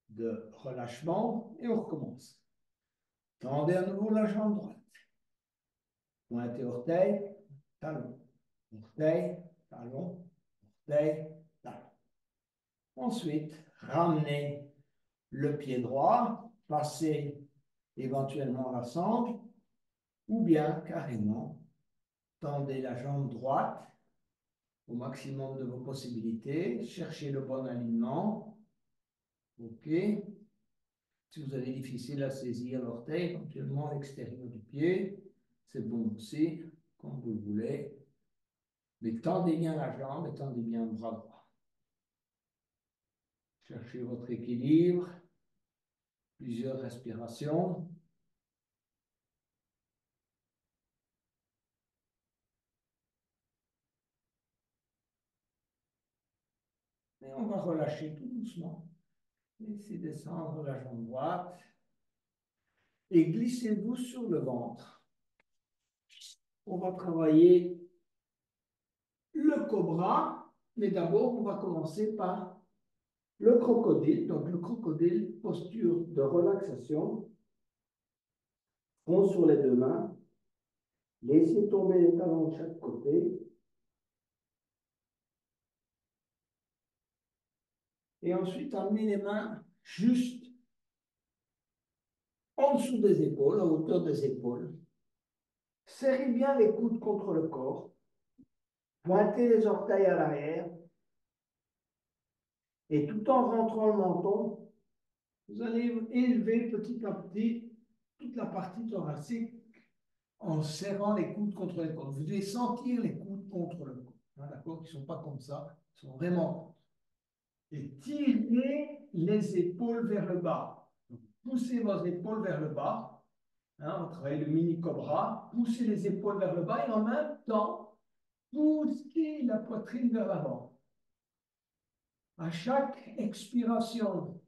de relâchement et on recommence. Tendez à nouveau la jambe droite. Pointez orteil, talon. Orteil, talon, orteil, talon. Ensuite, ramenez le pied droit, passez éventuellement la sangle ou bien carrément Tendez la jambe droite au maximum de vos possibilités. Cherchez le bon alignement. OK. Si vous avez difficile à saisir l'orteil, éventuellement à l'extérieur du pied, c'est bon aussi, comme vous le voulez. Mais tendez bien la jambe et tendez bien le bras droit. Cherchez votre équilibre. Plusieurs respirations. Et on va relâcher tout doucement. Laissez descendre la jambe droite. Et glissez-vous sur le ventre. On va travailler le cobra, mais d'abord, on va commencer par le crocodile. Donc, le crocodile, posture de relaxation. Front sur les deux mains. Laissez tomber les talons de chaque côté. Et ensuite, amenez les mains juste en dessous des épaules, à hauteur des épaules. Serrez bien les coudes contre le corps. Pointez les orteils à l'arrière. Et tout en rentrant le menton, vous allez élever petit à petit toute la partie thoracique en serrant les coudes contre les côtes. Vous devez sentir les coudes contre le corps. Hein, d'accord? Ils ne sont pas comme ça, ils sont vraiment. Et tirez les épaules vers le bas. Donc, poussez vos épaules vers le bas. Hein, on travaille le mini cobra. Poussez les épaules vers le bas et en même temps, poussez la poitrine vers l'avant. À chaque expiration,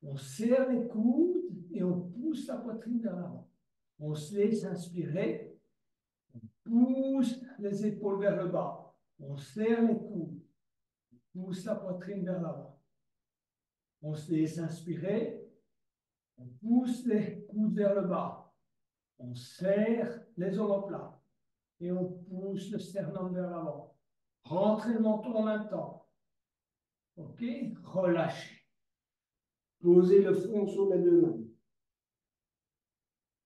on serre les coudes et on pousse la poitrine vers l'avant. On se laisse inspirer, on pousse les épaules vers le bas. On serre les coudes, on pousse la poitrine vers l'avant. On se laisse inspirer, on pousse les coudes vers le bas. On serre les omoplates et on pousse le sternum vers l'avant. Rentrez le menton en même temps. OK? Relâchez. Posez le front sur les deux mains.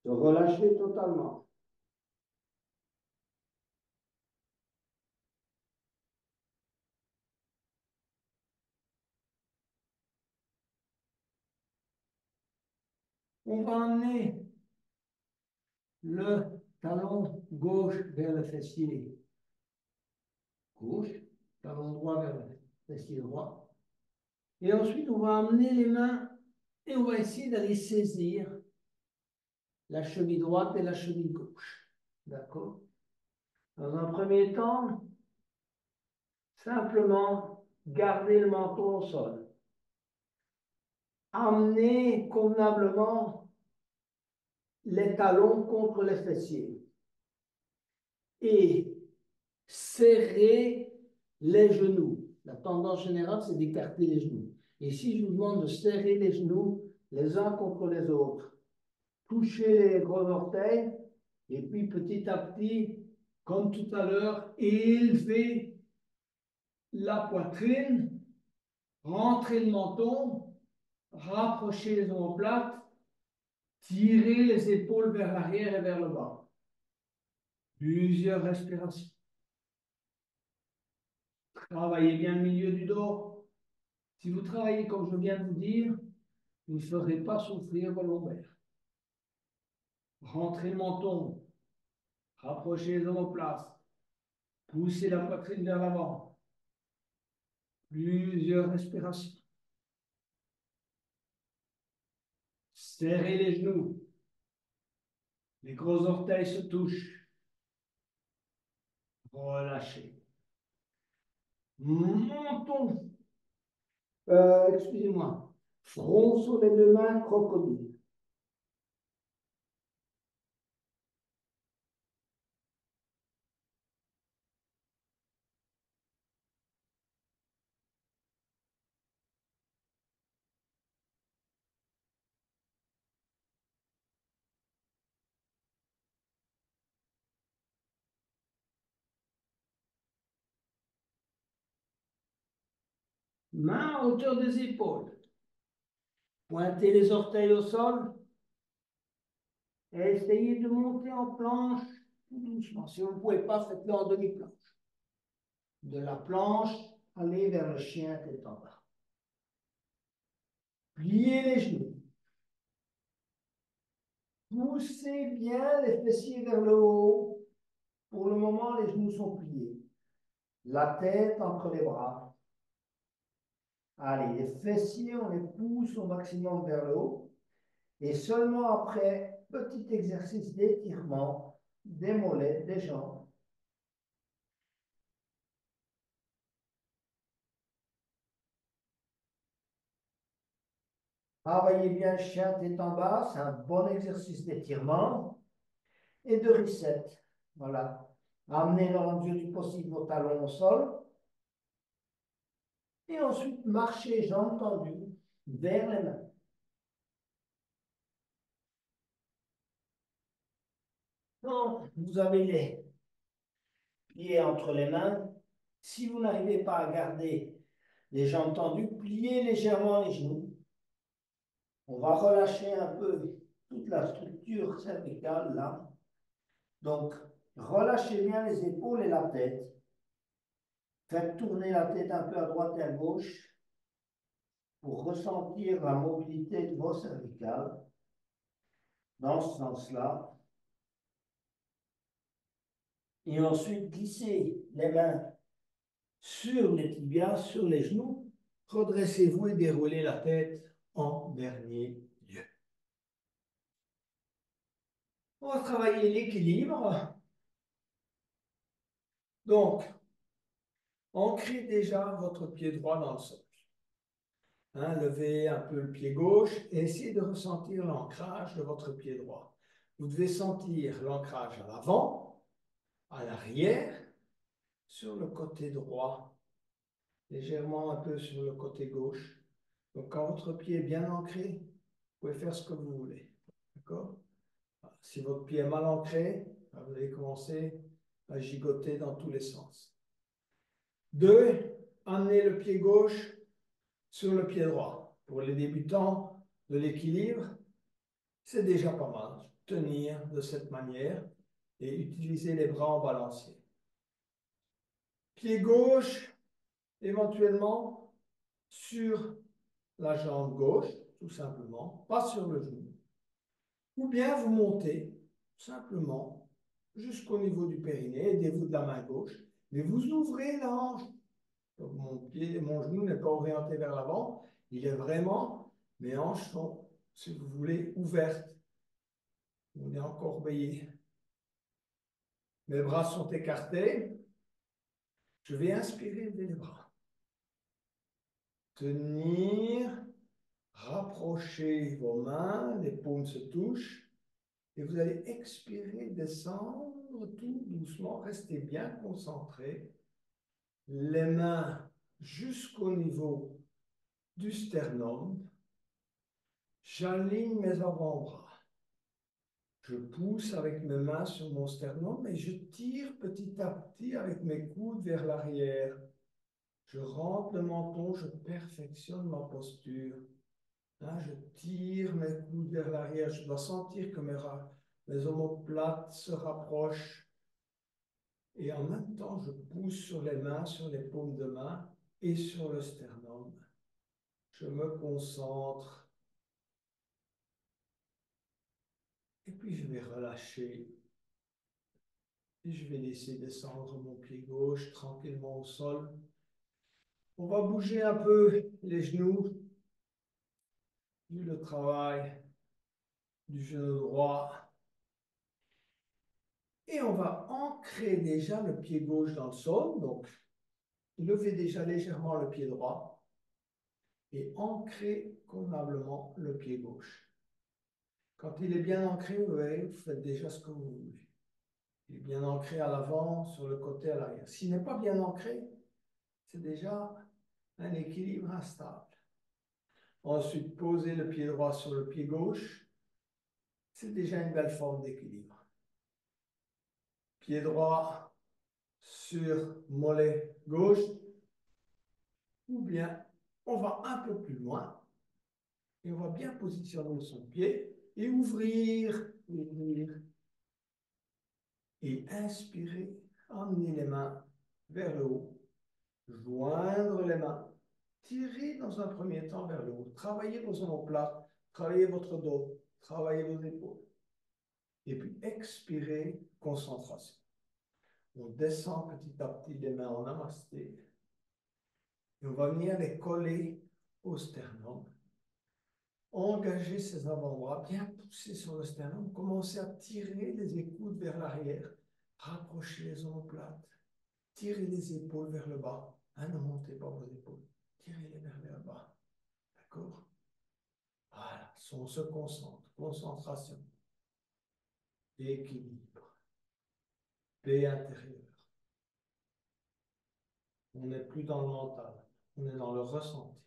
Relâchez totalement. On va emmener le talon gauche vers le fessier gauche, talon droit vers le fessier droit. Et ensuite, on va amener les mains et on va essayer d'aller saisir la cheville droite et la cheville gauche. D'accord? Dans un premier temps, simplement garder le menton au sol. Amener convenablement les talons contre les fessiers. Et serrer les genoux. La tendance générale, c'est d'écarter les genoux. Et si je vous demande de serrer les genoux les uns contre les autres, touchez les gros orteils, et puis petit à petit, comme tout à l'heure, élevez la poitrine, rentrez le menton, rapprochez les omoplates, tirez les épaules vers l'arrière et vers le bas. Plusieurs respirations. Travaillez bien le milieu du dos. Si vous travaillez comme je viens de vous dire, vous ne ferez pas souffrir vos lombaires. Rentrez le menton, rapprochez les omoplates, poussez la poitrine vers l'avant. Plusieurs respirations. Serrez les genoux. Les gros orteils se touchent. Relâchez. Menton. Excusez-moi. Front sur les deux mains, crocodile. Main à hauteur des épaules. Pointez les orteils au sol. Et essayez de monter en planche tout doucement. Si vous ne pouvez pas, faites-le en demi-planche. De la planche, allez vers le chien tête en bas. Pliez les genoux. Poussez bien les fessiers vers le haut. Pour le moment, les genoux sont pliés. La tête entre les bras. Allez, les fessiers, on les pousse au maximum vers le haut. Et seulement après, petit exercice d'étirement des mollets, des jambes. Travaillez bien le chien tête en bas, c'est un bon exercice d'étirement et de reset. Voilà. Amenez dans la mesure du possible vos talons au sol. Et ensuite, marchez jambes tendues vers les mains. Donc, vous avez les pieds entre les mains. Si vous n'arrivez pas à garder les jambes tendues, pliez légèrement les genoux. On va relâcher un peu toute la structure cervicale là. Donc, relâchez bien les épaules et la tête. Faites tourner la tête un peu à droite et à gauche pour ressentir la mobilité de vos cervicales. Dans ce sens-là. Et ensuite, glissez les mains sur les tibias, sur les genoux. Redressez-vous et déroulez la tête en dernier lieu. On va travailler l'équilibre. Donc, ancrez déjà votre pied droit dans le sol. Hein, levez un peu le pied gauche et essayez de ressentir l'ancrage de votre pied droit. Vous devez sentir l'ancrage à l'avant, à l'arrière, sur le côté droit, légèrement un peu sur le côté gauche. Donc, quand votre pied est bien ancré, vous pouvez faire ce que vous voulez. D'accord? Si votre pied est mal ancré, vous allez commencer à gigoter dans tous les sens. 2, amenez le pied gauche sur le pied droit. Pour les débutants de l'équilibre, c'est déjà pas mal. Tenir de cette manière et utiliser les bras en balancier. Pied gauche, éventuellement sur la jambe gauche, tout simplement, pas sur le genou. Ou bien vous montez simplement jusqu'au niveau du périnée, aidez-vous de la main gauche, mais vous ouvrez la hanche. Donc mon genou n'est pas orienté vers l'avant, il est vraiment, mes hanches sont, si vous voulez, ouvertes. On est encorbillé. Mes bras sont écartés. Je vais inspirer, lever les bras. Tenir, rapprocher vos mains, les paumes se touchent. Et vous allez expirer, descendre tout doucement, restez bien concentrés. Les mains jusqu'au niveau du sternum. J'aligne mes avant-bras. Je pousse avec mes mains sur mon sternum et je tire petit à petit avec mes coudes vers l'arrière. Je rentre le menton, je perfectionne ma posture. Là, je tire mes coudes vers l'arrière. Je dois sentir que mes omoplates se rapprochent. Et en même temps, je pousse sur les mains, sur les paumes de main et sur le sternum. Je me concentre. Et puis, je vais relâcher. Et je vais laisser descendre mon pied gauche tranquillement au sol. On va bouger un peu les genoux, le travail du genou droit. Et on va ancrer déjà le pied gauche dans le sol. Donc, levez déjà légèrement le pied droit et ancrez convenablement le pied gauche. Quand il est bien ancré, vous voyez, vous faites déjà ce que vous voulez. Il est bien ancré à l'avant, sur le côté, à l'arrière. S'il n'est pas bien ancré, c'est déjà un équilibre instable. Ensuite, posez le pied droit sur le pied gauche. C'est déjà une belle forme d'équilibre. Pied droit sur mollet gauche. Ou bien, on va un peu plus loin et on va bien positionner son pied et ouvrir, ouvrir. Et inspirez, amenez les mains vers le haut, joindre les mains, tirez dans un premier temps vers le haut, travaillez vos omoplates, travaillez votre dos, travaillez vos épaules. Et puis expirez, concentration. On descend petit à petit les mains en namasté. Et on va venir les coller au sternum. Engagez ses avant-bras, bien pousser sur le sternum. Commencez à tirer les écoutes vers l'arrière. Rapprochez les omoplates. Tirez les épaules vers le bas. Hein, ne montez pas vos épaules. Tirez-les vers le bas. D'accord? Voilà. On se concentre. Concentration. Équilibre. Paix intérieure. On n'est plus dans le mental. On est dans le ressenti.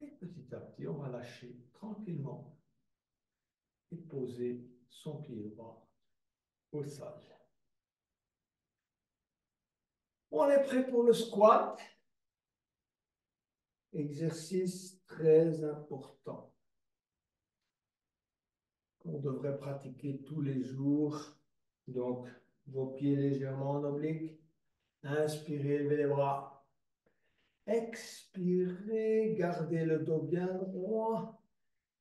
Et petit à petit, on va lâcher tranquillement et poser son pied droit au sol. On est prêt pour le squat. Exercice très important qu'on devrait pratiquer tous les jours. Donc, vos pieds légèrement en oblique. Inspirez, levez les bras. Expirez, gardez le dos bien droit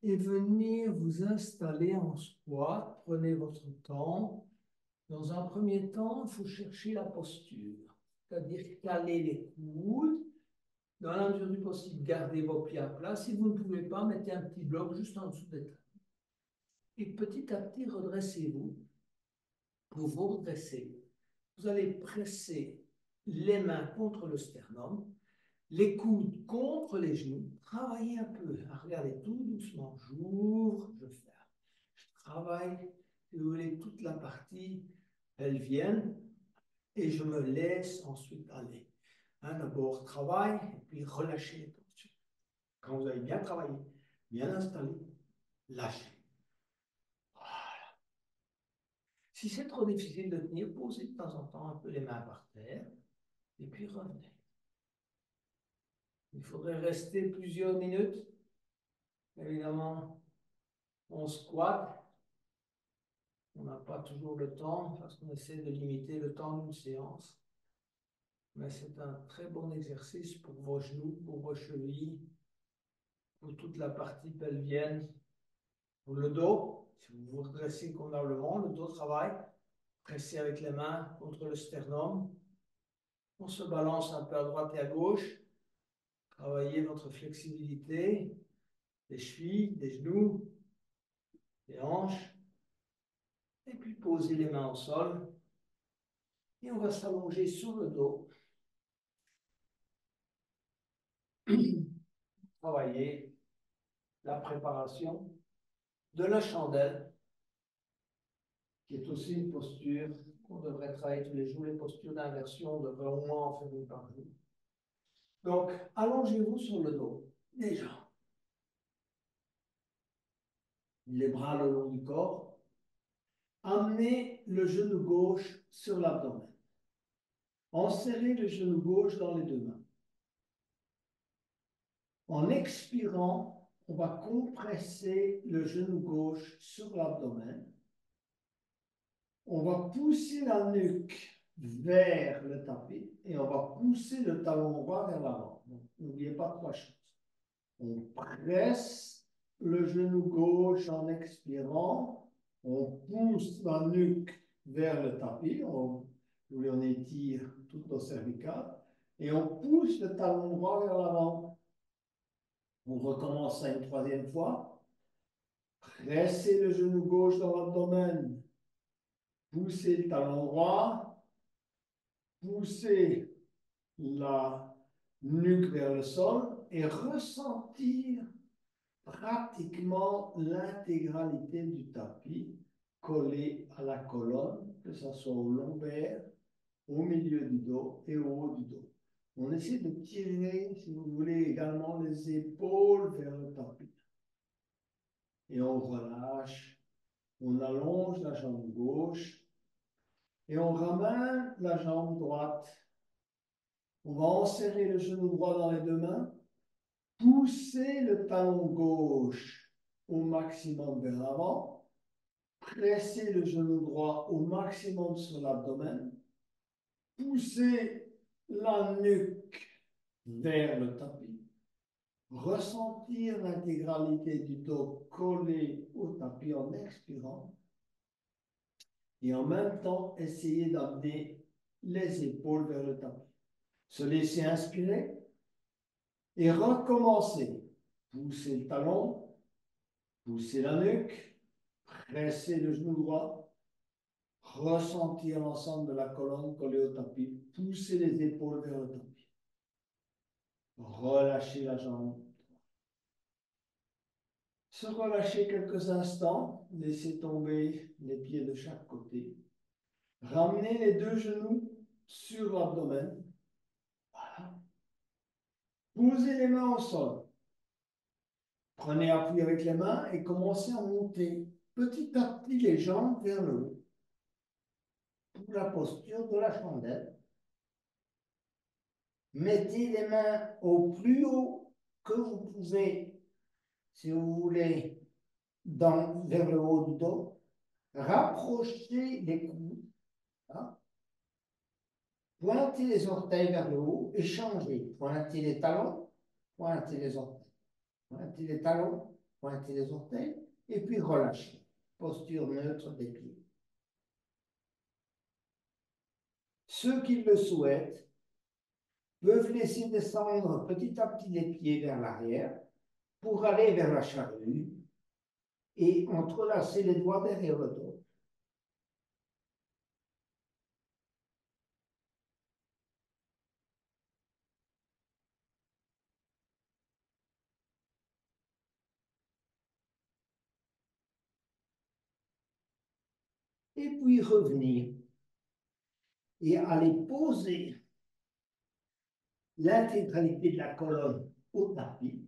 et venir vous installer en squat. Prenez votre temps. Dans un premier temps, il faut chercher la posture, c'est-à-dire caler les coudes. Dans la mesure du possible, gardez vos pieds à plat. Si vous ne pouvez pas, mettez un petit bloc juste en dessous des talons. Et petit à petit, redressez-vous. Vous vous redressez. Vous allez presser les mains contre le sternum, les coudes contre les genoux. Travaillez un peu. Regardez tout doucement. J'ouvre, je ferme. Je travaille. Si vous voulez, toute la partie, elle vient. Et je me laisse ensuite aller. Hein, d'abord, travail, et puis relâchez les postures. Quand vous avez bien travaillé, bien installé, lâchez. Voilà. Si c'est trop difficile de tenir, posez de temps en temps un peu les mains par terre, et puis revenez. Il faudrait rester plusieurs minutes. Évidemment, on squatte. On n'a pas toujours le temps, parce qu'on essaie de limiter le temps d'une séance. Mais c'est un très bon exercice pour vos genoux, pour vos chevilles, pour toute la partie pelvienne, pour le dos. Si vous vous redressez convenablement, le dos travaille. Pressez avec les mains contre le sternum. On se balance un peu à droite et à gauche. Travaillez votre flexibilité des chevilles, des genoux, des hanches. Et puis posez les mains au sol. Et on va s'allonger sur le dos. Travailler la préparation de la chandelle, qui est aussi une posture qu'on devrait travailler tous les jours. Les postures d'inversion, on devrait au moins en faire une par jour. Donc, allongez-vous sur le dos, déjà. Les bras le long du corps. Amenez le genou gauche sur l'abdomen. Enserrez le genou gauche dans les deux mains. En expirant, on va compresser le genou gauche sur l'abdomen. On va pousser la nuque vers le tapis et on va pousser le talon droit vers l'avant. N'oubliez pas trois choses. On presse le genou gauche en expirant. On pousse la nuque vers le tapis. On étire toutes nos cervicales. Et on pousse le talon droit vers l'avant. On recommence ça une troisième fois. Pressez le genou gauche dans l'abdomen. Poussez le talon droit. Poussez la nuque vers le sol et ressentir pratiquement l'intégralité du tapis collé à la colonne, que ce soit au lombaire, au milieu du dos et au haut du dos. On essaie de tirer, si vous voulez, également les épaules vers le tapis. Et on relâche, on allonge la jambe gauche et on ramène la jambe droite. On va enserrer le genou droit dans les deux mains, pousser le talon gauche au maximum vers l'avant. Pressez le genou droit au maximum sur l'abdomen. Poussez la nuque vers le tapis. Ressentir l'intégralité du dos collé au tapis en expirant. Et en même temps, essayer d'amener les épaules vers le tapis. Se laisser inspirer et recommencer. Poussez le talon, poussez la nuque, pressez le genou droit, ressentir l'ensemble de la colonne collée au tapis, poussez les épaules vers le tapis. Relâchez la jambe. Se relâcher quelques instants, laissez tomber les pieds de chaque côté. Ramenez les deux genoux sur l'abdomen. Voilà. Posez les mains au sol. Prenez appui avec les mains et commencez à monter petit à petit les jambes vers le haut. Pour la posture de la chandelle. Mettez les mains au plus haut que vous pouvez, si vous voulez, vers le haut du dos. Rapprochez les coudes. Hein. Pointez les orteils vers le haut et changez. Pointez les talons, pointez les orteils. Pointez les talons, pointez les orteils et puis relâchez. Posture neutre des pieds. Ceux qui le souhaitent peuvent laisser descendre petit à petit les pieds vers l'arrière pour aller vers la charrue et entrelacer les doigts derrière le dos. Et puis revenir et aller poser l'intégralité de la colonne au tapis,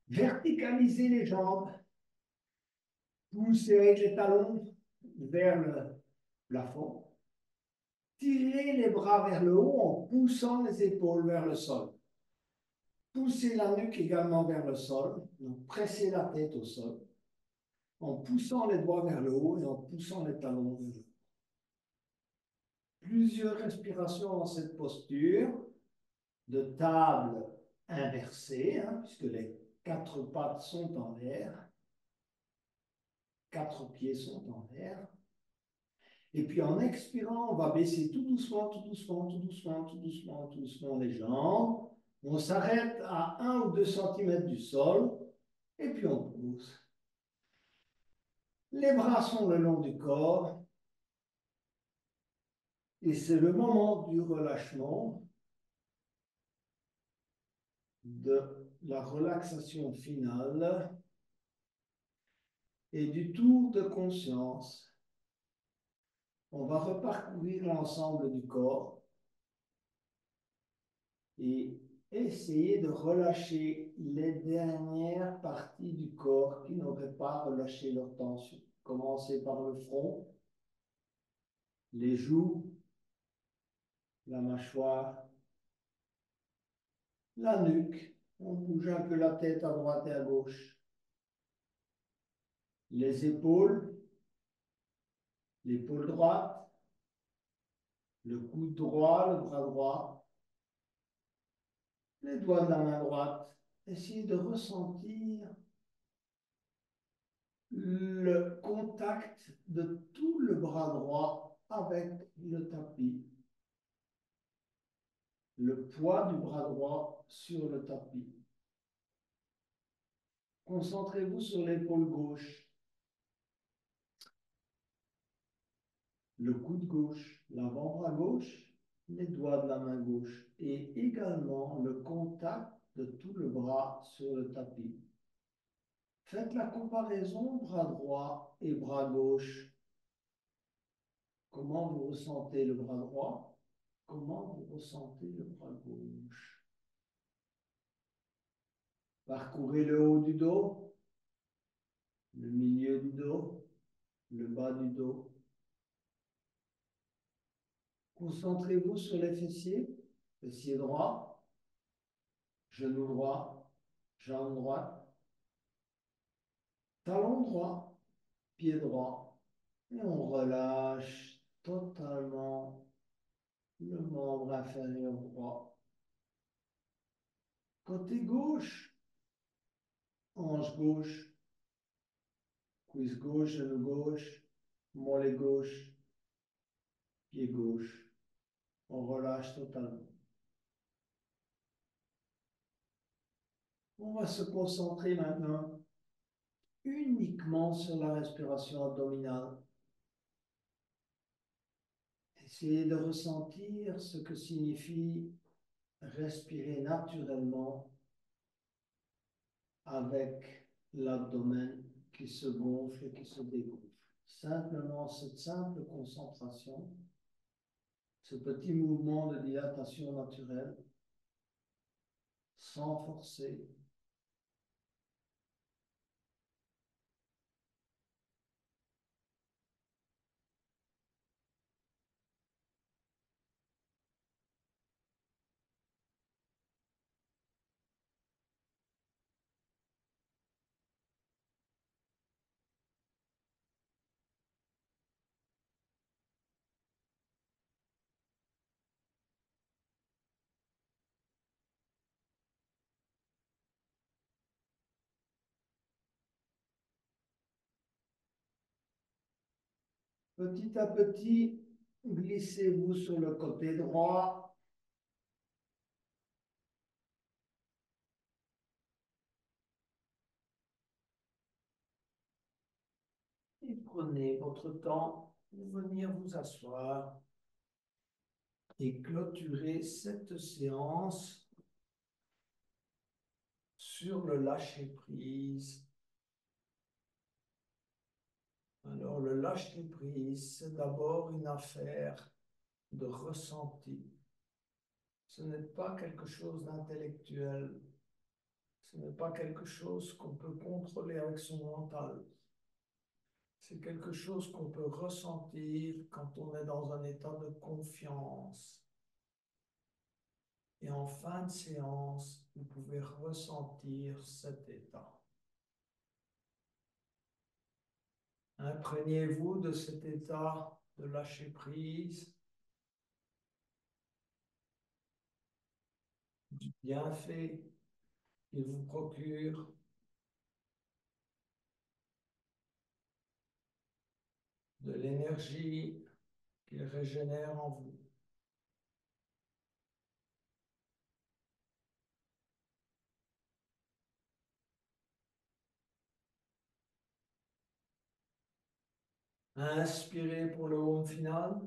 verticaliser les jambes, pousser avec les talons vers le plafond, tirer les bras vers le haut en poussant les épaules vers le sol. Poussez la nuque également vers le sol, donc pressez la tête au sol, en poussant les doigts vers le haut et en poussant les talons vers le haut. Plusieurs respirations dans cette posture de table inversée, hein, puisque les quatre pattes sont en l'air, quatre pieds sont en l'air. Et puis en expirant, on va baisser tout doucement, tout doucement, tout doucement, tout doucement, tout doucement les jambes. On s'arrête à 1 ou 2 cm du sol et puis on pousse. Les bras sont le long du corps et c'est le moment du relâchement, de la relaxation finale et du tour de conscience. On va reparcourir l'ensemble du corps et essayer de relâcher les dernières parties du corps qui n'auraient pas relâché leur tension. Commencez par le front, les joues, la mâchoire, la nuque. On bouge un peu la tête à droite et à gauche. Les épaules, l'épaule droite, le coude droit, le bras droit, les doigts de la main droite. Essayez de ressentir le contact de tout le bras droit avec le tapis. Le poids du bras droit sur le tapis. Concentrez-vous sur l'épaule gauche, le coude gauche, l'avant-bras gauche, les doigts de la main gauche et également le contact de tout le bras sur le tapis. Faites la comparaison bras droit et bras gauche. Comment vous ressentez le bras droit? Comment vous ressentez le bras gauche? Parcourez le haut du dos, le milieu du dos, le bas du dos. Concentrez-vous sur les fessiers, fessier droit, genou droit, jambe droite. Talon droit, pied droit. Et on relâche totalement le membre inférieur droit. Côté gauche, hanche gauche, cuisse gauche, genou gauche, mollet gauche, pied gauche. On relâche totalement. On va se concentrer maintenant uniquement sur la respiration abdominale. Essayez de ressentir ce que signifie respirer naturellement avec l'abdomen qui se gonfle et qui se dégonfle. Simplement cette simple concentration, ce petit mouvement de dilatation naturelle, sans forcer. Petit à petit, glissez-vous sur le côté droit. Et prenez votre temps pour venir vous asseoir et clôturer cette séance sur le lâcher-prise. Alors, le lâcher-prise, c'est d'abord une affaire de ressenti. Ce n'est pas quelque chose d'intellectuel. Ce n'est pas quelque chose qu'on peut contrôler avec son mental. C'est quelque chose qu'on peut ressentir quand on est dans un état de confiance. Et en fin de séance, vous pouvez ressentir cet état. Imprégnez-vous de cet état de lâcher prise, du bienfait qu'il vous procure, de l'énergie qu'il régénère en vous. Inspirez pour le home final.